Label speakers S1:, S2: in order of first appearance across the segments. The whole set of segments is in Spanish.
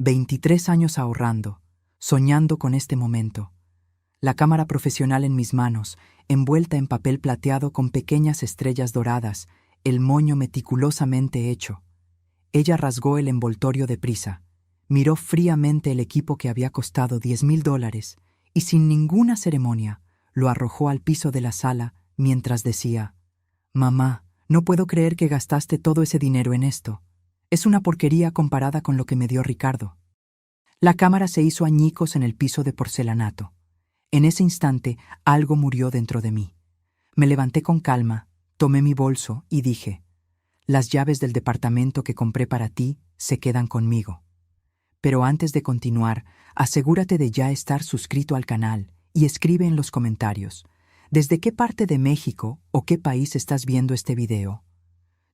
S1: 23 años ahorrando, soñando con este momento. La cámara profesional en mis manos, envuelta en papel plateado con pequeñas estrellas doradas, el moño meticulosamente hecho. Ella rasgó el envoltorio deprisa, miró fríamente el equipo que había costado $10,000 y sin ninguna ceremonia lo arrojó al piso de la sala mientras decía: «Mamá, no puedo creer que gastaste todo ese dinero en esto. Es una porquería comparada con lo que me dio Ricardo». La cámara se hizo añicos en el piso de porcelanato. En ese instante, algo murió dentro de mí. Me levanté con calma, tomé mi bolso y dije: «Las llaves del departamento que compré para ti se quedan conmigo». Pero antes de continuar, asegúrate de ya estar suscrito al canal y escribe en los comentarios ¿desde qué parte de México o qué país estás viendo este video?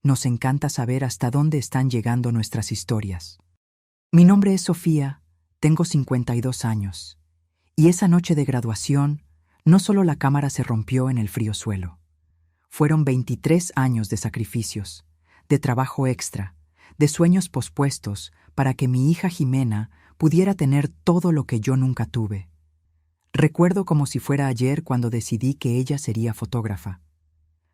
S1: Nos encanta saber hasta dónde están llegando nuestras historias. Mi nombre es Sofía, tengo 52 años, y esa noche de graduación, no solo la cámara se rompió en el frío suelo. Fueron 23 años de sacrificios, de trabajo extra, de sueños pospuestos para que mi hija Jimena pudiera tener todo lo que yo nunca tuve. Recuerdo como si fuera ayer cuando decidí que ella sería fotógrafa.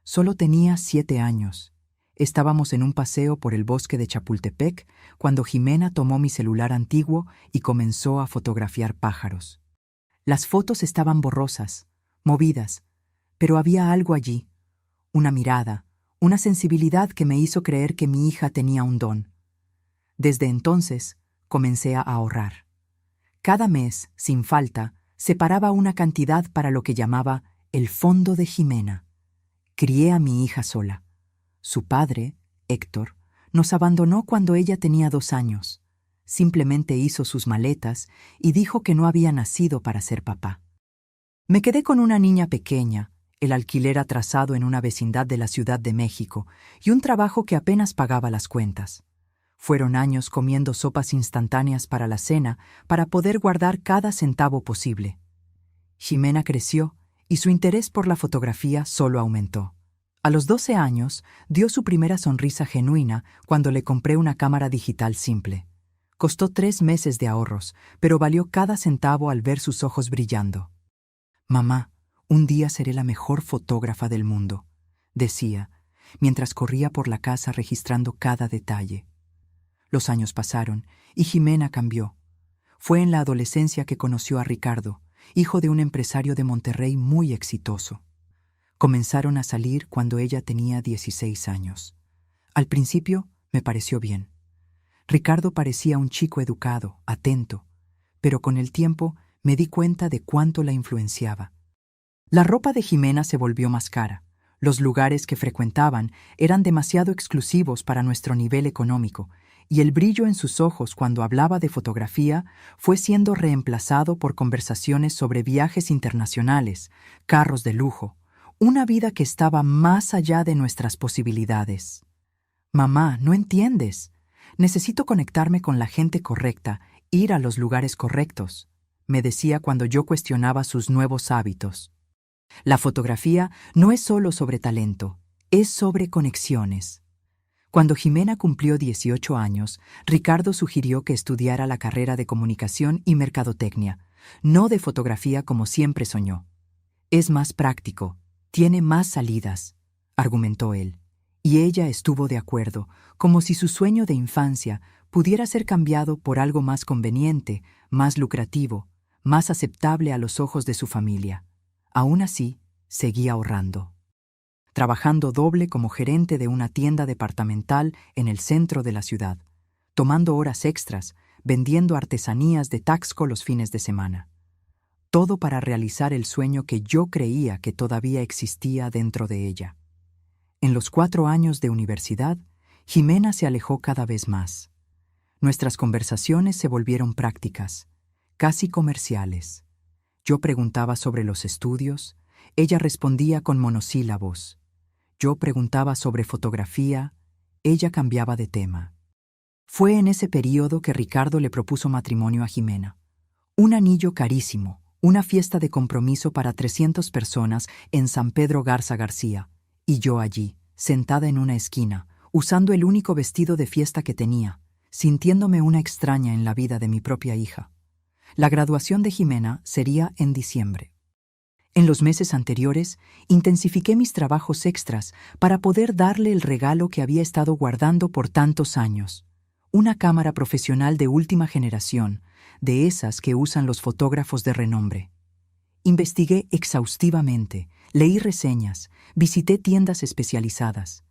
S1: Solo tenía 7 años. Estábamos en un paseo por el bosque de Chapultepec cuando Jimena tomó mi celular antiguo y comenzó a fotografiar pájaros. Las fotos estaban borrosas, movidas, pero había algo allí, una mirada, una sensibilidad que me hizo creer que mi hija tenía un don. Desde entonces, comencé a ahorrar. Cada mes, sin falta, separaba una cantidad para lo que llamaba el fondo de Jimena. Crié a mi hija sola. Su padre, Héctor, nos abandonó cuando ella tenía 2 años. Simplemente hizo sus maletas y dijo que no había nacido para ser papá. Me quedé con una niña pequeña, el alquiler atrasado en una vecindad de la Ciudad de México y un trabajo que apenas pagaba las cuentas. Fueron años comiendo sopas instantáneas para la cena para poder guardar cada centavo posible. Jimena creció y su interés por la fotografía solo aumentó. A los 12 años, dio su primera sonrisa genuina cuando le compré una cámara digital simple. Costó 3 meses de ahorros, pero valió cada centavo al ver sus ojos brillando. «Mamá, un día seré la mejor fotógrafa del mundo», decía, mientras corría por la casa registrando cada detalle. Los años pasaron y Jimena cambió. Fue en la adolescencia que conoció a Ricardo, hijo de un empresario de Monterrey muy exitoso. Comenzaron a salir cuando ella tenía 16 años. Al principio me pareció bien. Ricardo parecía un chico educado, atento, pero con el tiempo me di cuenta de cuánto la influenciaba. La ropa de Jimena se volvió más cara. Los lugares que frecuentaban eran demasiado exclusivos para nuestro nivel económico, y el brillo en sus ojos cuando hablaba de fotografía fue siendo reemplazado por conversaciones sobre viajes internacionales, carros de lujo, una vida que estaba más allá de nuestras posibilidades. «Mamá, no entiendes. Necesito conectarme con la gente correcta, ir a los lugares correctos», me decía cuando yo cuestionaba sus nuevos hábitos. La fotografía no es solo sobre talento, es sobre conexiones. Cuando Jimena cumplió 18 años, Ricardo sugirió que estudiara la carrera de comunicación y mercadotecnia, no de fotografía como siempre soñó. «Es más práctico, tiene más salidas», argumentó él, y ella estuvo de acuerdo, como si su sueño de infancia pudiera ser cambiado por algo más conveniente, más lucrativo, más aceptable a los ojos de su familia. Aún así, seguía ahorrando. Trabajando doble como gerente de una tienda departamental en el centro de la ciudad, tomando horas extras, vendiendo artesanías de Taxco los fines de semana. Todo para realizar el sueño que yo creía que todavía existía dentro de ella. En los 4 años de universidad, Jimena se alejó cada vez más. Nuestras conversaciones se volvieron prácticas, casi comerciales. Yo preguntaba sobre los estudios, ella respondía con monosílabos. Yo preguntaba sobre fotografía, ella cambiaba de tema. Fue en ese período que Ricardo le propuso matrimonio a Jimena. Un anillo carísimo, una fiesta de compromiso para 300 personas en San Pedro Garza García, y yo allí, sentada en una esquina, usando el único vestido de fiesta que tenía, sintiéndome una extraña en la vida de mi propia hija. La graduación de Jimena sería en diciembre. En los meses anteriores, intensifiqué mis trabajos extras para poder darle el regalo que había estado guardando por tantos años. Una cámara profesional de última generación, de esas que usan los fotógrafos de renombre. Investigué exhaustivamente, leí reseñas, visité tiendas especializadas.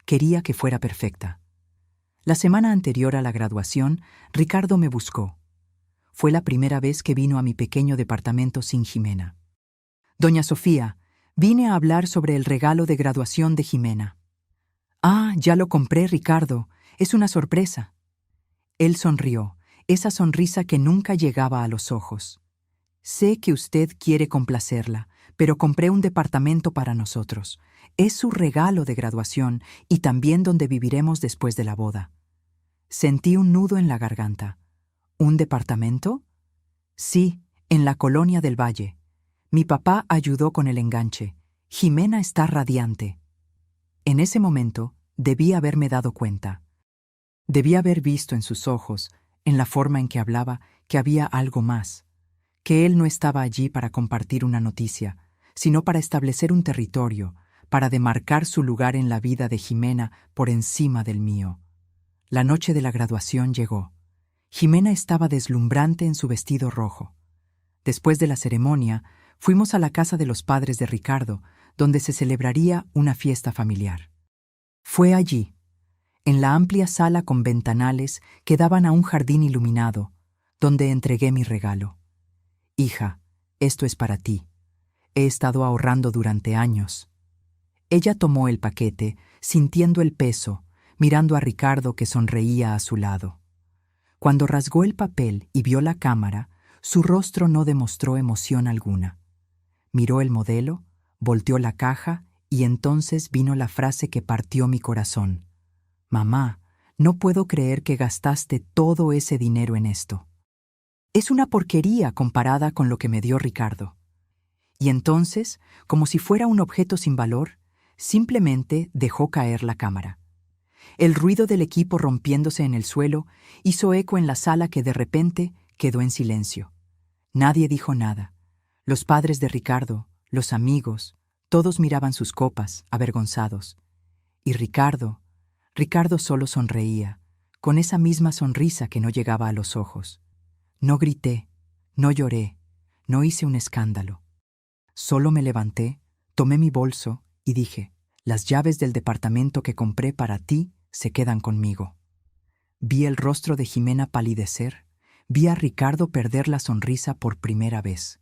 S1: Quería que fuera perfecta. La semana anterior a la graduación, Ricardo me buscó. Fue la primera vez que vino a mi pequeño departamento sin Jimena. Doña Sofía, vine a hablar sobre el regalo de graduación de Jimena. Ah, ya lo compré, Ricardo. Es una sorpresa. Él sonrió, esa sonrisa que nunca llegaba a los ojos. Sé que usted quiere complacerla, pero compré un departamento para nosotros. Es su regalo de graduación y también donde viviremos después de la boda. Sentí un nudo en la garganta. ¿Un departamento? Sí, en la colonia del Valle. Mi papá ayudó con el enganche. Jimena está radiante. En ese momento, debí haberme dado cuenta. Debí haber visto en sus ojos, en la forma en que hablaba, que había algo más. Que él no estaba allí para compartir una noticia, sino para establecer un territorio, para demarcar su lugar en la vida de Jimena por encima del mío. La noche de la graduación llegó. Jimena estaba deslumbrante en su vestido rojo. Después de la ceremonia, fuimos a la casa de los padres de Ricardo, donde se celebraría una fiesta familiar. Fue allí, en la amplia sala con ventanales que daban a un jardín iluminado, donde entregué mi regalo. Hija, esto es para ti. He estado ahorrando durante años. Ella tomó el paquete, sintiendo el peso, mirando a Ricardo que sonreía a su lado. Cuando rasgó el papel y vio la cámara, su rostro no demostró emoción alguna. Miró el modelo, volteó la caja y entonces vino la frase que partió mi corazón. Mamá, no puedo creer que gastaste todo ese dinero en esto. Es una porquería comparada con lo que me dio Ricardo. Y entonces, como si fuera un objeto sin valor, simplemente dejó caer la cámara. El ruido del equipo rompiéndose en el suelo hizo eco en la sala que de repente quedó en silencio. Nadie dijo nada. Los padres de Ricardo, los amigos, todos miraban sus copas, avergonzados. Y Ricardo solo sonreía, con esa misma sonrisa que no llegaba a los ojos. No grité, no lloré, no hice un escándalo. Solo me levanté, tomé mi bolso y dije, las llaves del departamento que compré para ti se quedan conmigo. Vi el rostro de Jimena palidecer, vi a Ricardo perder la sonrisa por primera vez.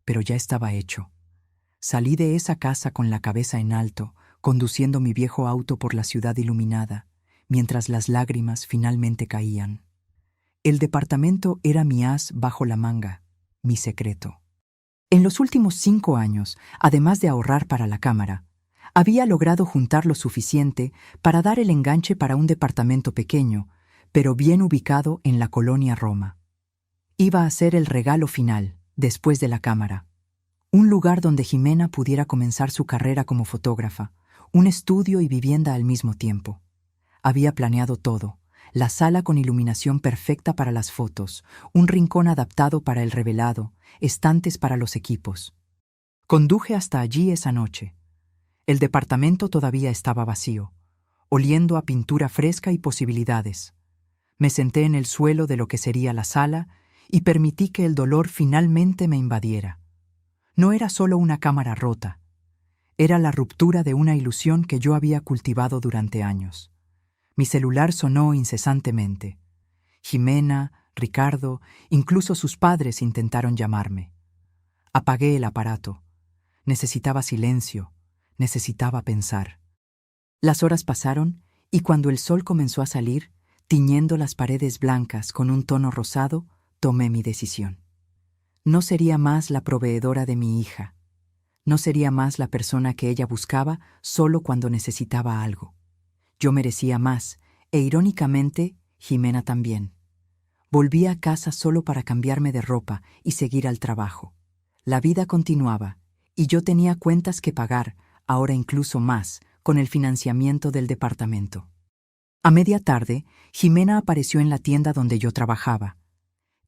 S1: Pero ya estaba hecho. Salí de esa casa con la cabeza en alto, conduciendo mi viejo auto por la ciudad iluminada, mientras las lágrimas finalmente caían. El departamento era mi as bajo la manga, mi secreto. En los últimos 5 años, además de ahorrar para la cámara, había logrado juntar lo suficiente para dar el enganche para un departamento pequeño, pero bien ubicado en la colonia Roma. Iba a ser el regalo final, después de la cámara. Un lugar donde Jimena pudiera comenzar su carrera como fotógrafa, un estudio y vivienda al mismo tiempo. Había planeado todo. La sala con iluminación perfecta para las fotos, un rincón adaptado para el revelado, estantes para los equipos. Conduje hasta allí esa noche. El departamento todavía estaba vacío, oliendo a pintura fresca y posibilidades. Me senté en el suelo de lo que sería la sala y permití que el dolor finalmente me invadiera. No era solo una cámara rota, era la ruptura de una ilusión que yo había cultivado durante años. Mi celular sonó incesantemente. Jimena, Ricardo, incluso sus padres intentaron llamarme. Apagué el aparato. Necesitaba silencio, necesitaba pensar. Las horas pasaron y cuando el sol comenzó a salir, tiñendo las paredes blancas con un tono rosado, tomé mi decisión. No sería más la proveedora de mi hija. No sería más la persona que ella buscaba solo cuando necesitaba algo. Yo merecía más, e irónicamente, Jimena también. Volví a casa solo para cambiarme de ropa y seguir al trabajo. La vida continuaba, y yo tenía cuentas que pagar, ahora incluso más, con el financiamiento del departamento. A media tarde, Jimena apareció en la tienda donde yo trabajaba.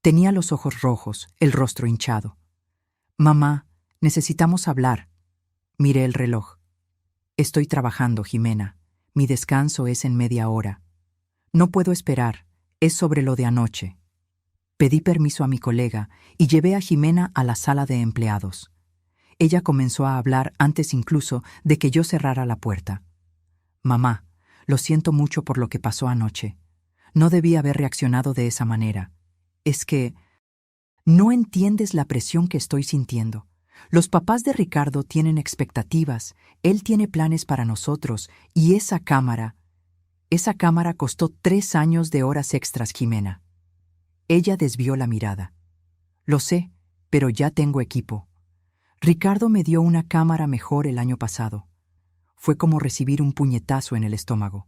S1: Tenía los ojos rojos, el rostro hinchado. «Mamá, necesitamos hablar». Miré el reloj. «Estoy trabajando, Jimena. Mi descanso es en media hora. No puedo esperar, es sobre lo de anoche». Pedí permiso a mi colega y llevé a Jimena a la sala de empleados. Ella comenzó a hablar antes incluso de que yo cerrara la puerta. «Mamá, lo siento mucho por lo que pasó anoche. No debí haber reaccionado de esa manera. Es que no entiendes la presión que estoy sintiendo. Los papás de Ricardo tienen expectativas, él tiene planes para nosotros, y esa cámara costó 3 años de horas extras, Jimena». Ella desvió la mirada. «Lo sé, pero ya tengo equipo. Ricardo me dio una cámara mejor el año pasado. Fue como recibir un puñetazo en el estómago.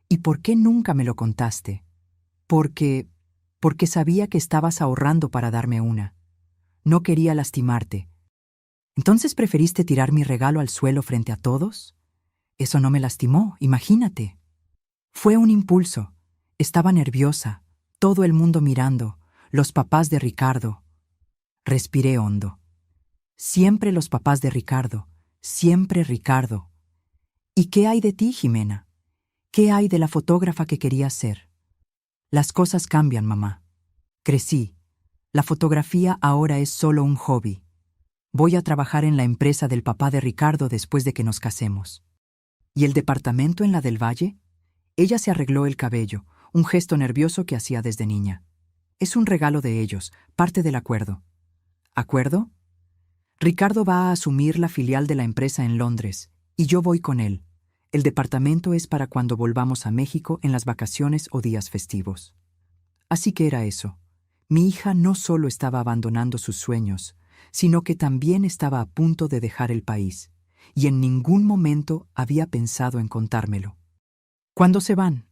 S1: ¿Y por qué nunca me lo contaste? Porque sabía que estabas ahorrando para darme una. No quería lastimarte. ¿Entonces preferiste tirar mi regalo al suelo frente a todos? Eso no me lastimó, imagínate. Fue un impulso. Estaba nerviosa, todo el mundo mirando, los papás de Ricardo». Respiré hondo. Siempre los papás de Ricardo, siempre Ricardo. ¿Y qué hay de ti, Jimena? ¿Qué hay de la fotógrafa que querías ser? Las cosas cambian, mamá. Crecí. La fotografía ahora es solo un hobby. Voy a trabajar en la empresa del papá de Ricardo después de que nos casemos. ¿Y el departamento en la del Valle? Ella se arregló el cabello, un gesto nervioso que hacía desde niña. Es un regalo de ellos, parte del acuerdo. ¿Acuerdo? Ricardo va a asumir la filial de la empresa en Londres, y yo voy con él. El departamento es para cuando volvamos a México en las vacaciones o días festivos. Así que era eso. Mi hija no solo estaba abandonando sus sueños, sino que también estaba a punto de dejar el país, y en ningún momento había pensado en contármelo. ¿Cuándo se van?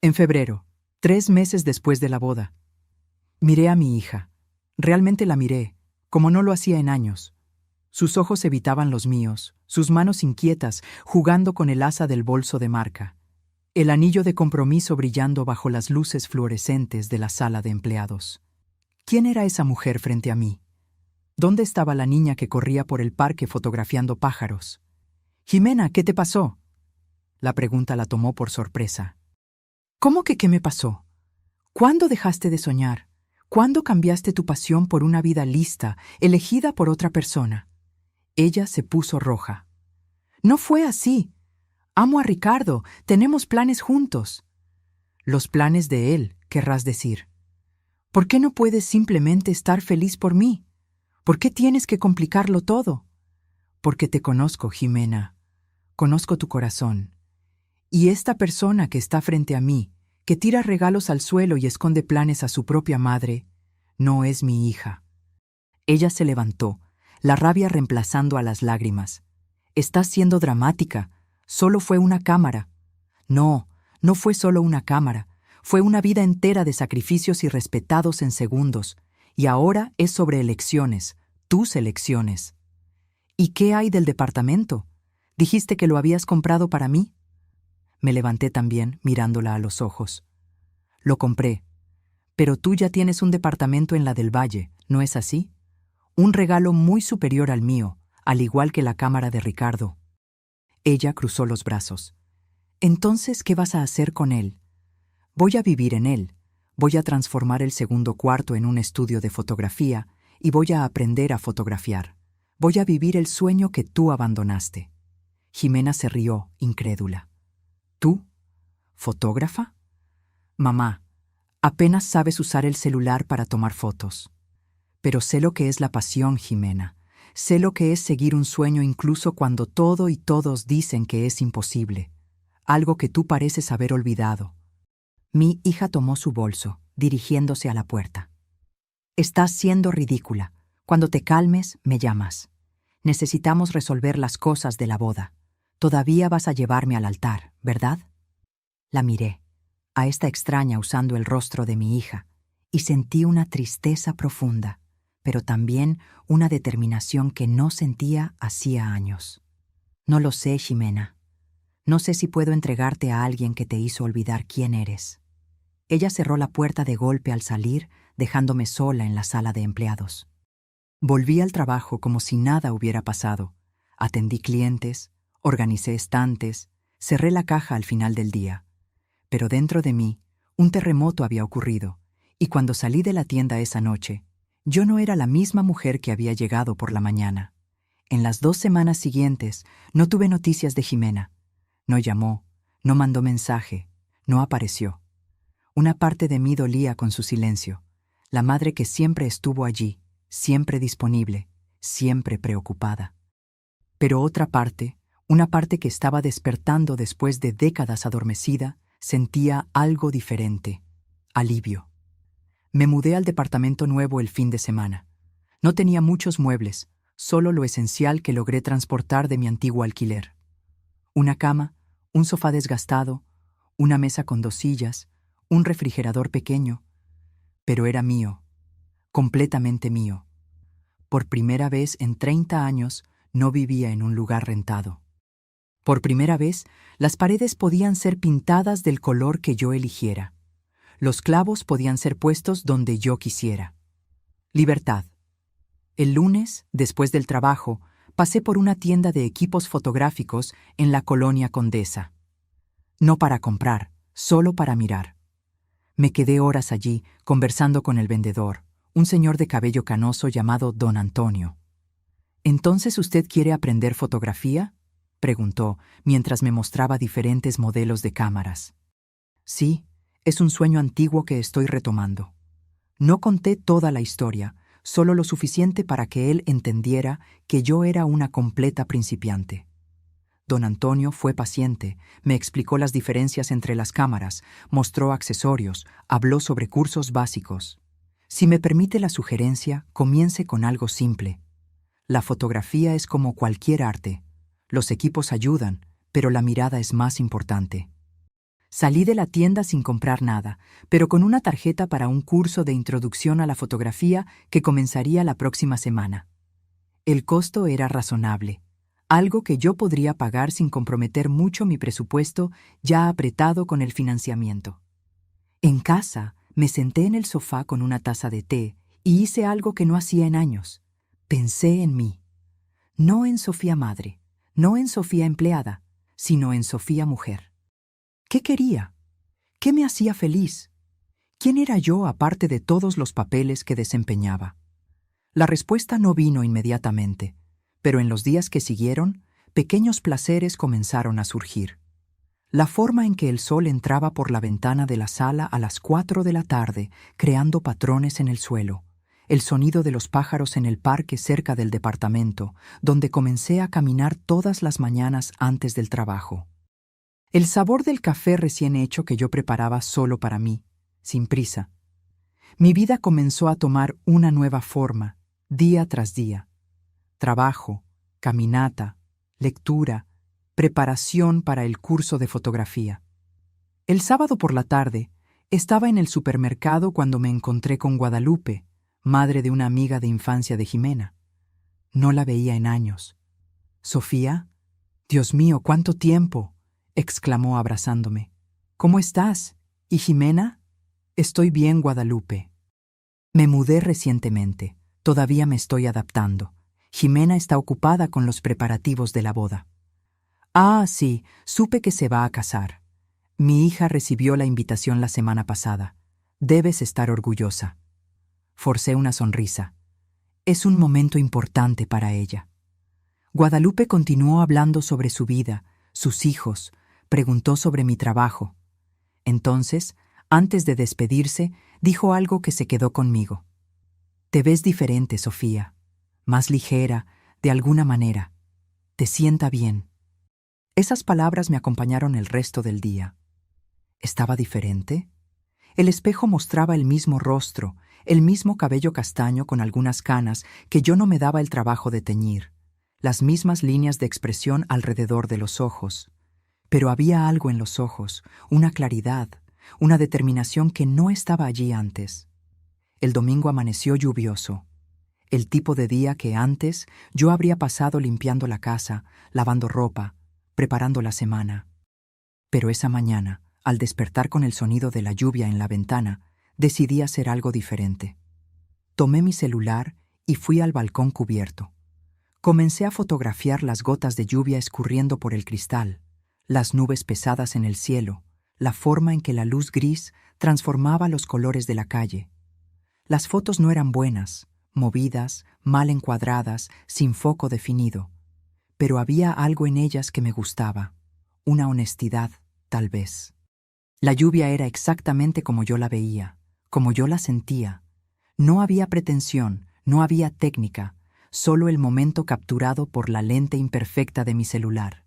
S1: En febrero, 3 meses después de la boda. Miré a mi hija. Realmente la miré, como no lo hacía en años. Sus ojos evitaban los míos, sus manos inquietas, jugando con el asa del bolso de marca. El anillo de compromiso brillando bajo las luces fluorescentes de la sala de empleados. ¿Quién era esa mujer frente a mí? ¿Dónde estaba la niña que corría por el parque fotografiando pájaros? «Jimena, ¿qué te pasó?». La pregunta la tomó por sorpresa. «¿Cómo que qué me pasó? ¿Cuándo dejaste de soñar? ¿Cuándo cambiaste tu pasión por una vida lista, elegida por otra persona?». Ella se puso roja. «No fue así. Amo a Ricardo, tenemos planes juntos». «Los planes de él, querrás decir. ¿Por qué no puedes simplemente estar feliz por mí? ¿Por qué tienes que complicarlo todo?». «Porque te conozco, Jimena. Conozco tu corazón. Y esta persona que está frente a mí, que tira regalos al suelo y esconde planes a su propia madre, no es mi hija». Ella se levantó, la rabia reemplazando a las lágrimas. «Estás siendo dramática. Solo fue una cámara». «No, no fue solo una cámara. Fue una vida entera de sacrificios irrespetados en segundos. Y ahora es sobre elecciones, tus elecciones». «¿Y qué hay del departamento? ¿Dijiste que lo habías comprado para mí?». Me levanté también, mirándola a los ojos. «Lo compré. Pero tú ya tienes un departamento en la del Valle, ¿no es así? Un regalo muy superior al mío, al igual que la cámara de Ricardo». Ella cruzó los brazos. «Entonces, ¿qué vas a hacer con él?». «Voy a vivir en él. Voy a transformar el segundo cuarto en un estudio de fotografía y voy a aprender a fotografiar. Voy a vivir el sueño que tú abandonaste». Jimena se rió, incrédula. «¿Tú? ¿Fotógrafa?». «Mamá, apenas sabes usar el celular para tomar fotos. Pero sé lo que es la pasión, Jimena. Sé lo que es seguir un sueño incluso cuando todo y todos dicen que es imposible. Algo que tú pareces haber olvidado». Mi hija tomó su bolso, dirigiéndose a la puerta. «Estás siendo ridícula. Cuando te calmes, me llamas. Necesitamos resolver las cosas de la boda. Todavía vas a llevarme al altar, ¿verdad?». La miré, a esta extraña usando el rostro de mi hija, y sentí una tristeza profunda, pero también una determinación que no sentía hacía años. «No lo sé, Jimena. No sé si puedo entregarte a alguien que te hizo olvidar quién eres. Ella cerró la puerta de golpe al salir, dejándome sola en la sala de empleados. Volví al trabajo como si nada hubiera pasado. Atendí clientes, organicé estantes, cerré la caja al final del día. Pero dentro de mí, un terremoto había ocurrido, y cuando salí de la tienda esa noche, yo no era la misma mujer que había llegado por la mañana. En las 2 semanas siguientes, no tuve noticias de Jimena. No llamó, no mandó mensaje, no apareció. Una parte de mí dolía con su silencio, la madre que siempre estuvo allí, siempre disponible, siempre preocupada. Pero otra parte, una parte que estaba despertando después de décadas adormecida, sentía algo diferente, alivio. Me mudé al departamento nuevo el fin de semana. No tenía muchos muebles, solo lo esencial que logré transportar de mi antiguo alquiler. Una cama, un sofá desgastado, una mesa con 2 sillas, un refrigerador pequeño. Pero era mío, completamente mío. Por primera vez en 30 años no vivía en un lugar rentado. Por primera vez, las paredes podían ser pintadas del color que yo eligiera. Los clavos podían ser puestos donde yo quisiera. Libertad. El lunes, después del trabajo, pasé por una tienda de equipos fotográficos en la colonia Condesa. No para comprar, solo para mirar. Me quedé horas allí, conversando con el vendedor, un señor de cabello canoso llamado Don Antonio. «¿Entonces usted quiere aprender fotografía?», preguntó, mientras me mostraba diferentes modelos de cámaras. «Sí, es un sueño antiguo que estoy retomando». No conté toda la historia, solo lo suficiente para que él entendiera que yo era una completa principiante. Don Antonio fue paciente, me explicó las diferencias entre las cámaras, mostró accesorios, habló sobre cursos básicos. Si me permite la sugerencia, comience con algo simple. La fotografía es como cualquier arte. Los equipos ayudan, pero la mirada es más importante. Salí de la tienda sin comprar nada, pero con una tarjeta para un curso de introducción a la fotografía que comenzaría la próxima semana. El costo era razonable, algo que yo podría pagar sin comprometer mucho mi presupuesto ya apretado con el financiamiento. En casa, me senté en el sofá con una taza de té y hice algo que no hacía en años. Pensé en mí. No en Sofía madre, no en Sofía empleada, sino en Sofía mujer. ¿Qué quería? ¿Qué me hacía feliz? ¿Quién era yo aparte de todos los papeles que desempeñaba? La respuesta no vino inmediatamente, pero en los días que siguieron, pequeños placeres comenzaron a surgir. La forma en que el sol entraba por la ventana de la sala a las 4 de la tarde, creando patrones en el suelo, el sonido de los pájaros en el parque cerca del departamento, donde comencé a caminar todas las mañanas antes del trabajo. El sabor del café recién hecho que yo preparaba solo para mí, sin prisa. Mi vida comenzó a tomar una nueva forma, día tras día. Trabajo, caminata, lectura, preparación para el curso de fotografía. El sábado por la tarde, estaba en el supermercado cuando me encontré con Guadalupe, madre de una amiga de infancia de Jimena. No la veía en años. «Sofía, Dios mío, ¿cuánto tiempo?», exclamó abrazándome. «¿Cómo estás? ¿Y Jimena?». «Estoy bien, Guadalupe». Me mudé recientemente. Todavía me estoy adaptando. Jimena está ocupada con los preparativos de la boda. «Ah, sí, supe que se va a casar. Mi hija recibió la invitación la semana pasada. Debes estar orgullosa». Forcé una sonrisa. Es un momento importante para ella. Guadalupe continuó hablando sobre su vida, sus hijos, preguntó sobre mi trabajo. Entonces, antes de despedirse, dijo algo que se quedó conmigo. «Te ves diferente, Sofía, más ligera, de alguna manera. Te sienta bien». Esas palabras me acompañaron el resto del día. ¿Estaba diferente? El espejo mostraba el mismo rostro, el mismo cabello castaño con algunas canas que yo no me daba el trabajo de teñir, las mismas líneas de expresión alrededor de los ojos. Pero había algo en los ojos, una claridad, una determinación que no estaba allí antes. El domingo amaneció lluvioso, el tipo de día que antes yo habría pasado limpiando la casa, lavando ropa, preparando la semana. Pero esa mañana, al despertar con el sonido de la lluvia en la ventana, decidí hacer algo diferente. Tomé mi celular y fui al balcón cubierto. Comencé a fotografiar las gotas de lluvia escurriendo por el cristal, las nubes pesadas en el cielo, la forma en que la luz gris transformaba los colores de la calle. Las fotos no eran buenas, movidas, mal encuadradas, sin foco definido, pero había algo en ellas que me gustaba, una honestidad, tal vez. La lluvia era exactamente como yo la veía, como yo la sentía. No había pretensión, no había técnica, solo el momento capturado por la lente imperfecta de mi celular.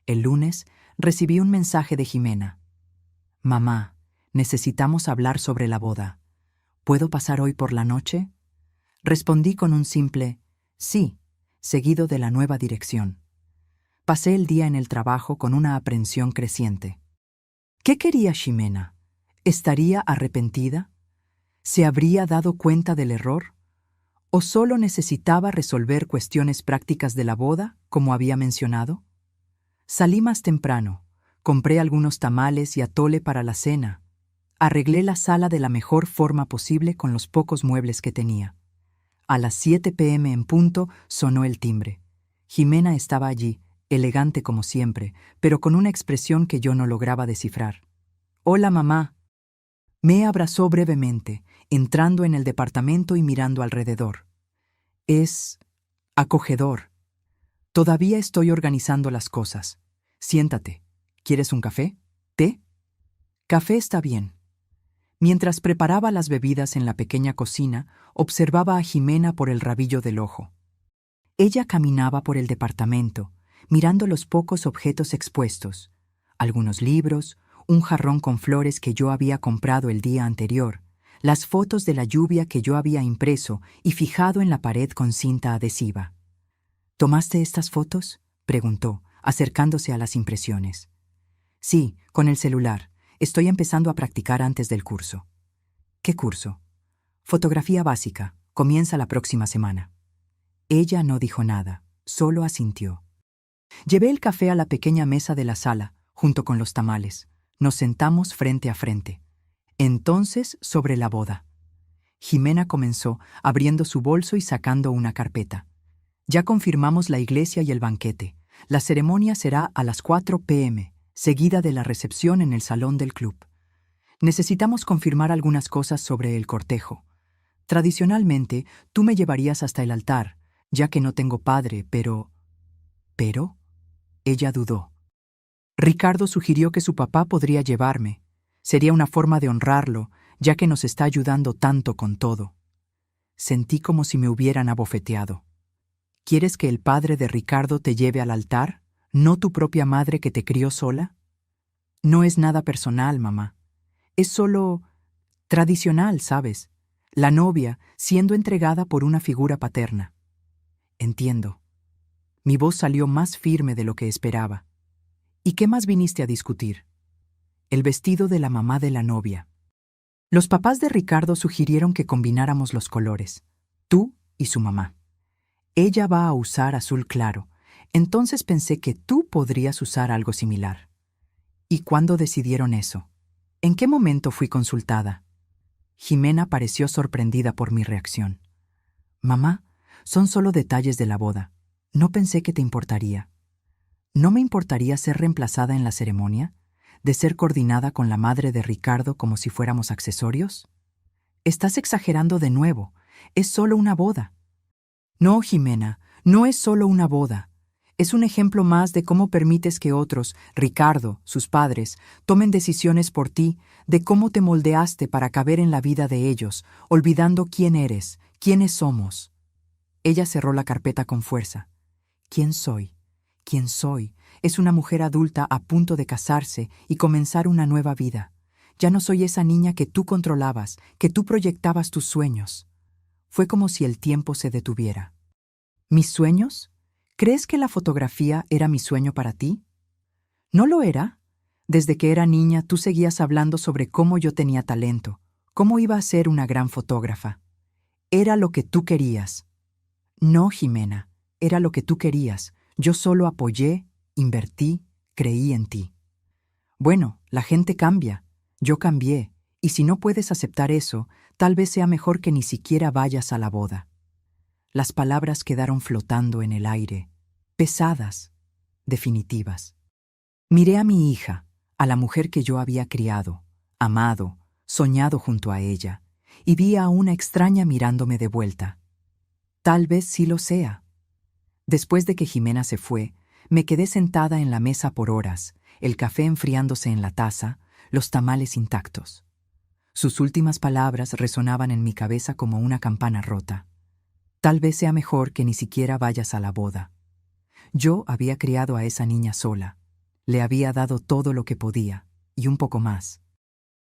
S1: El lunes recibí un mensaje de Jimena. «Mamá, necesitamos hablar sobre la boda. ¿Puedo pasar hoy por la noche?» Respondí con un simple «sí», seguido de la nueva dirección. Pasé el día en el trabajo con una aprensión creciente. ¿Qué quería Ximena? ¿Estaría arrepentida? ¿Se habría dado cuenta del error? ¿O solo necesitaba resolver cuestiones prácticas de la boda, como había mencionado? Salí más temprano, compré algunos tamales y atole para la cena. Arreglé la sala de la mejor forma posible con los pocos muebles que tenía. A las 7 p.m. en punto sonó el timbre. Jimena estaba allí, elegante como siempre, pero con una expresión que yo no lograba descifrar. «Hola, mamá». Me abrazó brevemente, entrando en el departamento y mirando alrededor. Es acogedor. Todavía estoy organizando las cosas. Siéntate. ¿Quieres un café? ¿Té? Café está bien. Mientras preparaba las bebidas en la pequeña cocina, observaba a Jimena por el rabillo del ojo. Ella caminaba por el departamento, mirando los pocos objetos expuestos, algunos libros, un jarrón con flores que yo había comprado el día anterior, las fotos de la lluvia que yo había impreso y fijado en la pared con cinta adhesiva. «¿Tomaste estas fotos?», preguntó, acercándose a las impresiones. «Sí, con el celular. Estoy empezando a practicar antes del curso». «¿Qué curso?» «Fotografía básica. Comienza la próxima semana». Ella no dijo nada, solo asintió. Llevé el café a la pequeña mesa de la sala, junto con los tamales. Nos sentamos frente a frente. Entonces, sobre la boda. Jimena comenzó, abriendo su bolso y sacando una carpeta. «Ya confirmamos la iglesia y el banquete. La ceremonia será a las 4 p.m., seguida de la recepción en el salón del club. Necesitamos confirmar algunas cosas sobre el cortejo. Tradicionalmente, tú me llevarías hasta el altar, ya que no tengo padre, pero...» «¿Pero?» Ella dudó. Ricardo sugirió que su papá podría llevarme. Sería una forma de honrarlo, ya que nos está ayudando tanto con todo. Sentí como si me hubieran abofeteado. ¿Quieres que el padre de Ricardo te lleve al altar, no tu propia madre que te crió sola? No es nada personal, mamá. Es solo tradicional, ¿sabes? La novia siendo entregada por una figura paterna. Entiendo. Mi voz salió más firme de lo que esperaba. ¿Y qué más viniste a discutir? El vestido de la mamá de la novia. Los papás de Ricardo sugirieron que combináramos los colores, tú y su mamá. Ella va a usar azul claro, entonces pensé que tú podrías usar algo similar. ¿Y cuándo decidieron eso? ¿En qué momento fui consultada? Jimena pareció sorprendida por mi reacción. Mamá, son solo detalles de la boda. No pensé que te importaría. ¿No me importaría ser reemplazada en la ceremonia? ¿De ser coordinada con la madre de Ricardo como si fuéramos accesorios? Estás exagerando de nuevo. Es solo una boda. No, Jimena, no es solo una boda. Es un ejemplo más de cómo permites que otros, Ricardo, sus padres, tomen decisiones por ti, de cómo te moldeaste para caber en la vida de ellos, olvidando quién eres, quiénes somos. Ella cerró la carpeta con fuerza. ¿Quién soy? ¿Quién soy? Es una mujer adulta a punto de casarse y comenzar una nueva vida. Ya no soy esa niña que tú controlabas, que tú proyectabas tus sueños. Fue como si el tiempo se detuviera. ¿Mis sueños? ¿Crees que la fotografía era mi sueño para ti? ¿No lo era? Desde que era niña tú seguías hablando sobre cómo yo tenía talento, cómo iba a ser una gran fotógrafa. Era lo que tú querías. No, Jimena, era lo que tú querías. Yo solo apoyé, invertí, creí en ti. Bueno, la gente cambia. Yo cambié, y si no puedes aceptar eso, tal vez sea mejor que ni siquiera vayas a la boda. Las palabras quedaron flotando en el aire, pesadas, definitivas. Miré a mi hija, a la mujer que yo había criado, amado, soñado junto a ella, y vi a una extraña mirándome de vuelta. Tal vez sí lo sea. Después de que Jimena se fue, me quedé sentada en la mesa por horas, el café enfriándose en la taza, los tamales intactos. Sus últimas palabras resonaban en mi cabeza como una campana rota. Tal vez sea mejor que ni siquiera vayas a la boda. Yo había criado a esa niña sola. Le había dado todo lo que podía, y un poco más.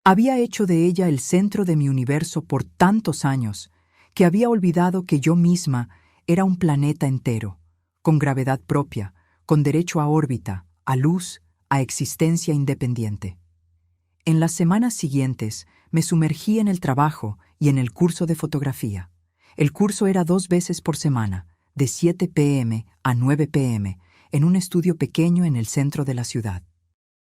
S1: Había hecho de ella el centro de mi universo por tantos años, que había olvidado que yo misma era un planeta entero, con gravedad propia, con derecho a órbita, a luz, a existencia independiente. En las semanas siguientes me sumergí en el trabajo y en el curso de fotografía. El curso era 2 veces por semana, de 7 p.m. a 9 p.m., en un estudio pequeño en el centro de la ciudad.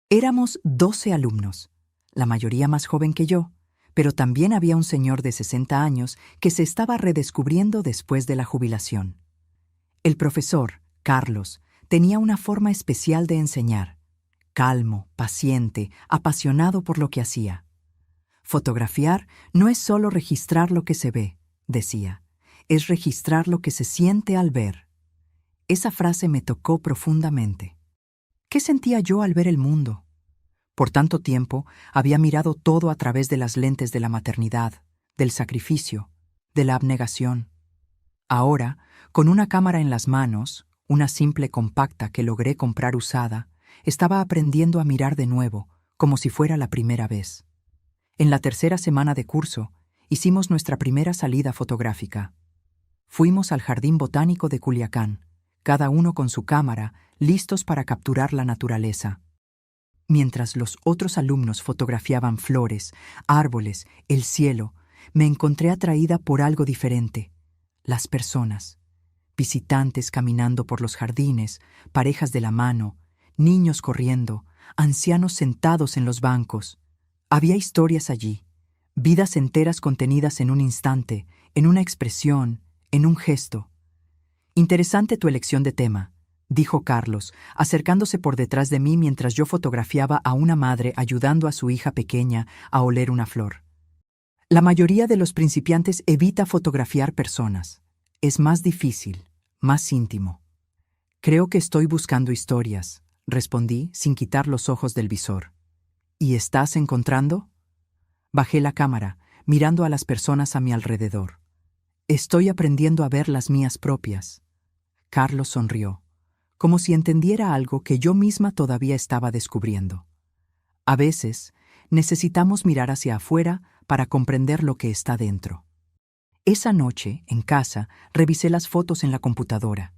S1: Éramos 12 alumnos, la mayoría más joven que yo, pero también había un señor de 60 años que se estaba redescubriendo después de la jubilación. El profesor, Carlos, tenía una forma especial de enseñar, calmo, paciente, apasionado por lo que hacía. Fotografiar no es solo registrar lo que se ve, decía, es registrar lo que se siente al ver. Esa frase me tocó profundamente. ¿Qué sentía yo al ver el mundo? Por tanto tiempo había mirado todo a través de las lentes de la maternidad, del sacrificio, de la abnegación. Ahora, con una cámara en las manos, una simple compacta que logré comprar usada, estaba aprendiendo a mirar de nuevo, como si fuera la primera vez. En la tercera semana de curso, hicimos nuestra primera salida fotográfica. Fuimos al Jardín Botánico de Culiacán, cada uno con su cámara, listos para capturar la naturaleza. Mientras los otros alumnos fotografiaban flores, árboles, el cielo, me encontré atraída por algo diferente: las personas. Visitantes caminando por los jardines, parejas de la mano, niños corriendo, ancianos sentados en los bancos. Había historias allí, vidas enteras contenidas en un instante, en una expresión, en un gesto. Interesante tu elección de tema, dijo Carlos, acercándose por detrás de mí mientras yo fotografiaba a una madre ayudando a su hija pequeña a oler una flor. La mayoría de los principiantes evita fotografiar personas. Es más difícil, más íntimo. Creo que estoy buscando historias, respondí sin quitar los ojos del visor. ¿Y estás encontrando? Bajé la cámara, mirando a las personas a mi alrededor. Estoy aprendiendo a ver las mías propias. Carlos sonrió, como si entendiera algo que yo misma todavía estaba descubriendo. A veces, necesitamos mirar hacia afuera para comprender lo que está dentro. Esa noche, en casa, revisé las fotos en la computadora.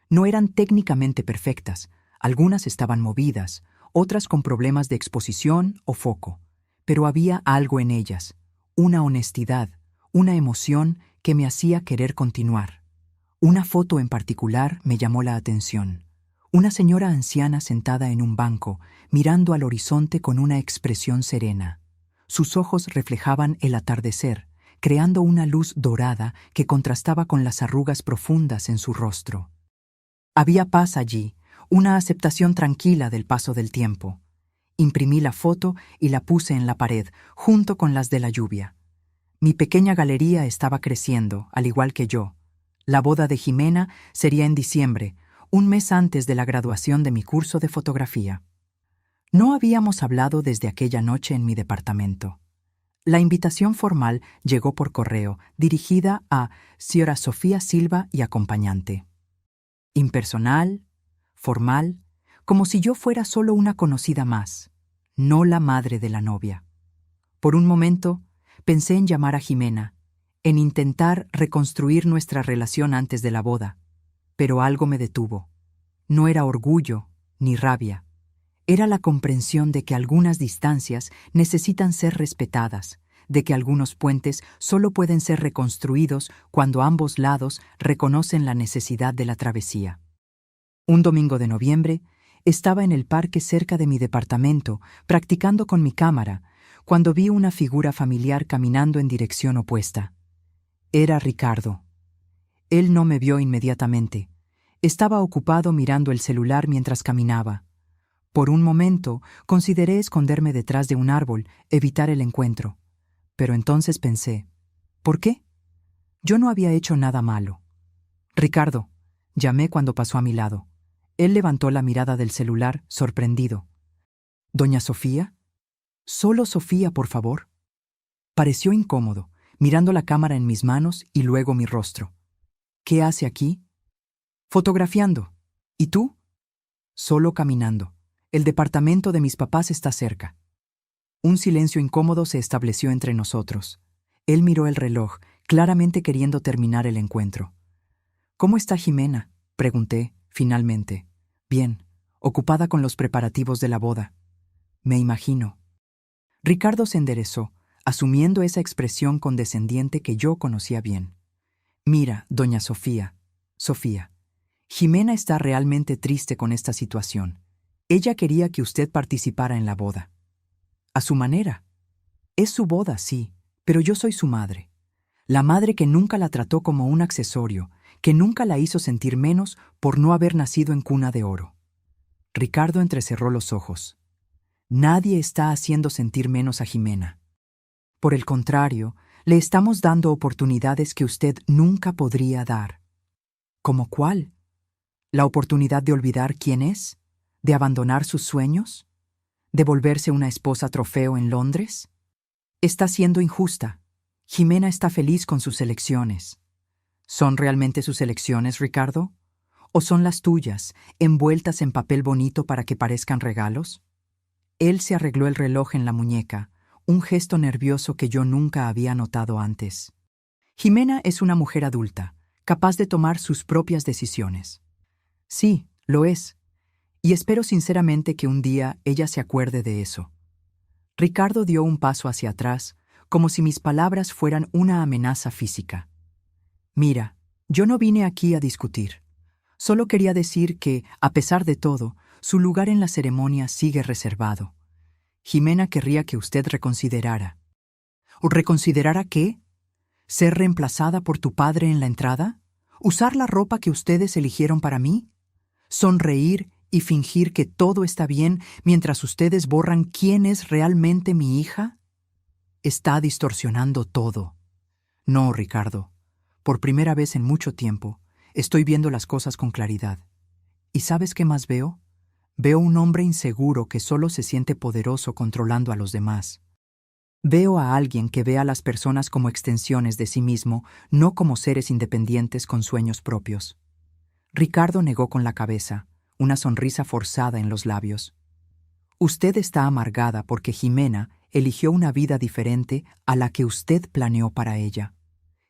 S1: No eran técnicamente perfectas, algunas estaban movidas, otras con problemas de exposición o foco, pero había algo en ellas, una honestidad, una emoción que me hacía querer continuar. Una foto en particular me llamó la atención. Una señora anciana sentada en un banco, mirando al horizonte con una expresión serena. Sus ojos reflejaban el atardecer, creando una luz dorada que contrastaba con las arrugas profundas en su rostro. Había paz allí, una aceptación tranquila del paso del tiempo. Imprimí la foto y la puse en la pared, junto con las de la lluvia. Mi pequeña galería estaba creciendo, al igual que yo. La boda de Jimena sería en diciembre, un mes antes de la graduación de mi curso de fotografía. No habíamos hablado desde aquella noche en mi departamento. La invitación formal llegó por correo, dirigida a Sra. Sofía Silva y acompañante. Impersonal, formal, como si yo fuera solo una conocida más, no la madre de la novia. Por un momento, pensé en llamar a Jimena, en intentar reconstruir nuestra relación antes de la boda, pero algo me detuvo. No era orgullo ni rabia. Era la comprensión de que algunas distancias necesitan ser respetadas, de que algunos puentes solo pueden ser reconstruidos cuando ambos lados reconocen la necesidad de la travesía. Un domingo de noviembre, Estaba en el parque cerca de mi departamento, practicando con mi cámara, cuando vi una figura familiar caminando en dirección opuesta. Era Ricardo. Él no me vio inmediatamente. Estaba ocupado mirando el celular mientras caminaba. Por un momento, consideré esconderme detrás de un árbol, evitar el encuentro. Pero entonces pensé, ¿por qué? Yo no había hecho nada malo. Ricardo, llamé cuando pasó a mi lado. Él levantó la mirada del celular, sorprendido. ¿Doña Sofía? Solo Sofía, por favor. Pareció incómodo, mirando la cámara en mis manos y luego mi rostro. ¿Qué hace aquí? Fotografiando. ¿Y tú? Solo caminando. El departamento de mis papás está cerca. Un silencio incómodo se estableció entre nosotros. Él miró el reloj, claramente queriendo terminar el encuentro. ¿Cómo está Jimena?, pregunté, finalmente. Bien, ocupada con los preparativos de la boda. Me imagino. Ricardo se enderezó, asumiendo esa expresión condescendiente que yo conocía bien. Mira, doña Sofía, Jimena está realmente triste con esta situación. Ella quería que usted participara en la boda. A su manera. Es su boda, sí, pero yo soy su madre. La madre que nunca la trató como un accesorio, que nunca la hizo sentir menos por no haber nacido en cuna de oro. Ricardo entrecerró los ojos. Nadie está haciendo sentir menos a Jimena. Por el contrario, le estamos dando oportunidades que usted nunca podría dar. ¿Cómo cuál? ¿La oportunidad de olvidar quién es? ¿De abandonar sus sueños? ¿De volverse una esposa trofeo en Londres? Está siendo injusta. Jimena está feliz con sus elecciones. ¿Son realmente sus elecciones, Ricardo? ¿O son las tuyas, envueltas en papel bonito para que parezcan regalos? Él se arregló el reloj en la muñeca, un gesto nervioso que yo nunca había notado antes. Jimena es una mujer adulta, capaz de tomar sus propias decisiones. Sí, lo es. Y espero sinceramente que un día ella se acuerde de eso. Ricardo dio un paso hacia atrás, como si mis palabras fueran una amenaza física. Mira, yo no vine aquí a discutir. Solo quería decir que, a pesar de todo, su lugar en la ceremonia sigue reservado. Jimena querría que usted reconsiderara. ¿Reconsiderara qué? ¿Ser reemplazada por tu padre en la entrada? ¿Usar la ropa que ustedes eligieron para mí? ¿Sonreír y fingir que todo está bien mientras ustedes borran quién es realmente mi hija? Está distorsionando todo. No, Ricardo. Por primera vez en mucho tiempo, estoy viendo las cosas con claridad. ¿Y sabes qué más veo? Veo un hombre inseguro que solo se siente poderoso controlando a los demás. Veo a alguien que ve a las personas como extensiones de sí mismo, no como seres independientes con sueños propios. Ricardo negó con la cabeza, una sonrisa forzada en los labios. Usted está amargada porque Jimena eligió una vida diferente a la que usted planeó para ella.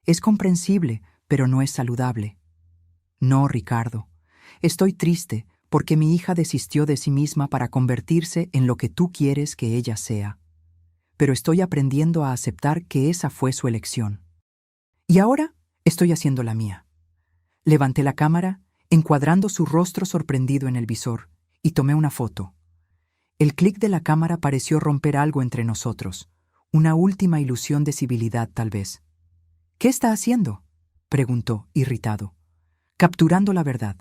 S1: Es comprensible, pero no es saludable. No, Ricardo. Estoy triste porque mi hija desistió de sí misma para convertirse en lo que tú quieres que ella sea. Pero estoy aprendiendo a aceptar que esa fue su elección. Y ahora estoy haciendo la mía. Levanté la cámara, encuadrando su rostro sorprendido en el visor, y tomé una foto. El clic de la cámara pareció romper algo entre nosotros, una última ilusión de civilidad tal vez. ¿Qué está haciendo?, preguntó, irritado. Capturando la verdad.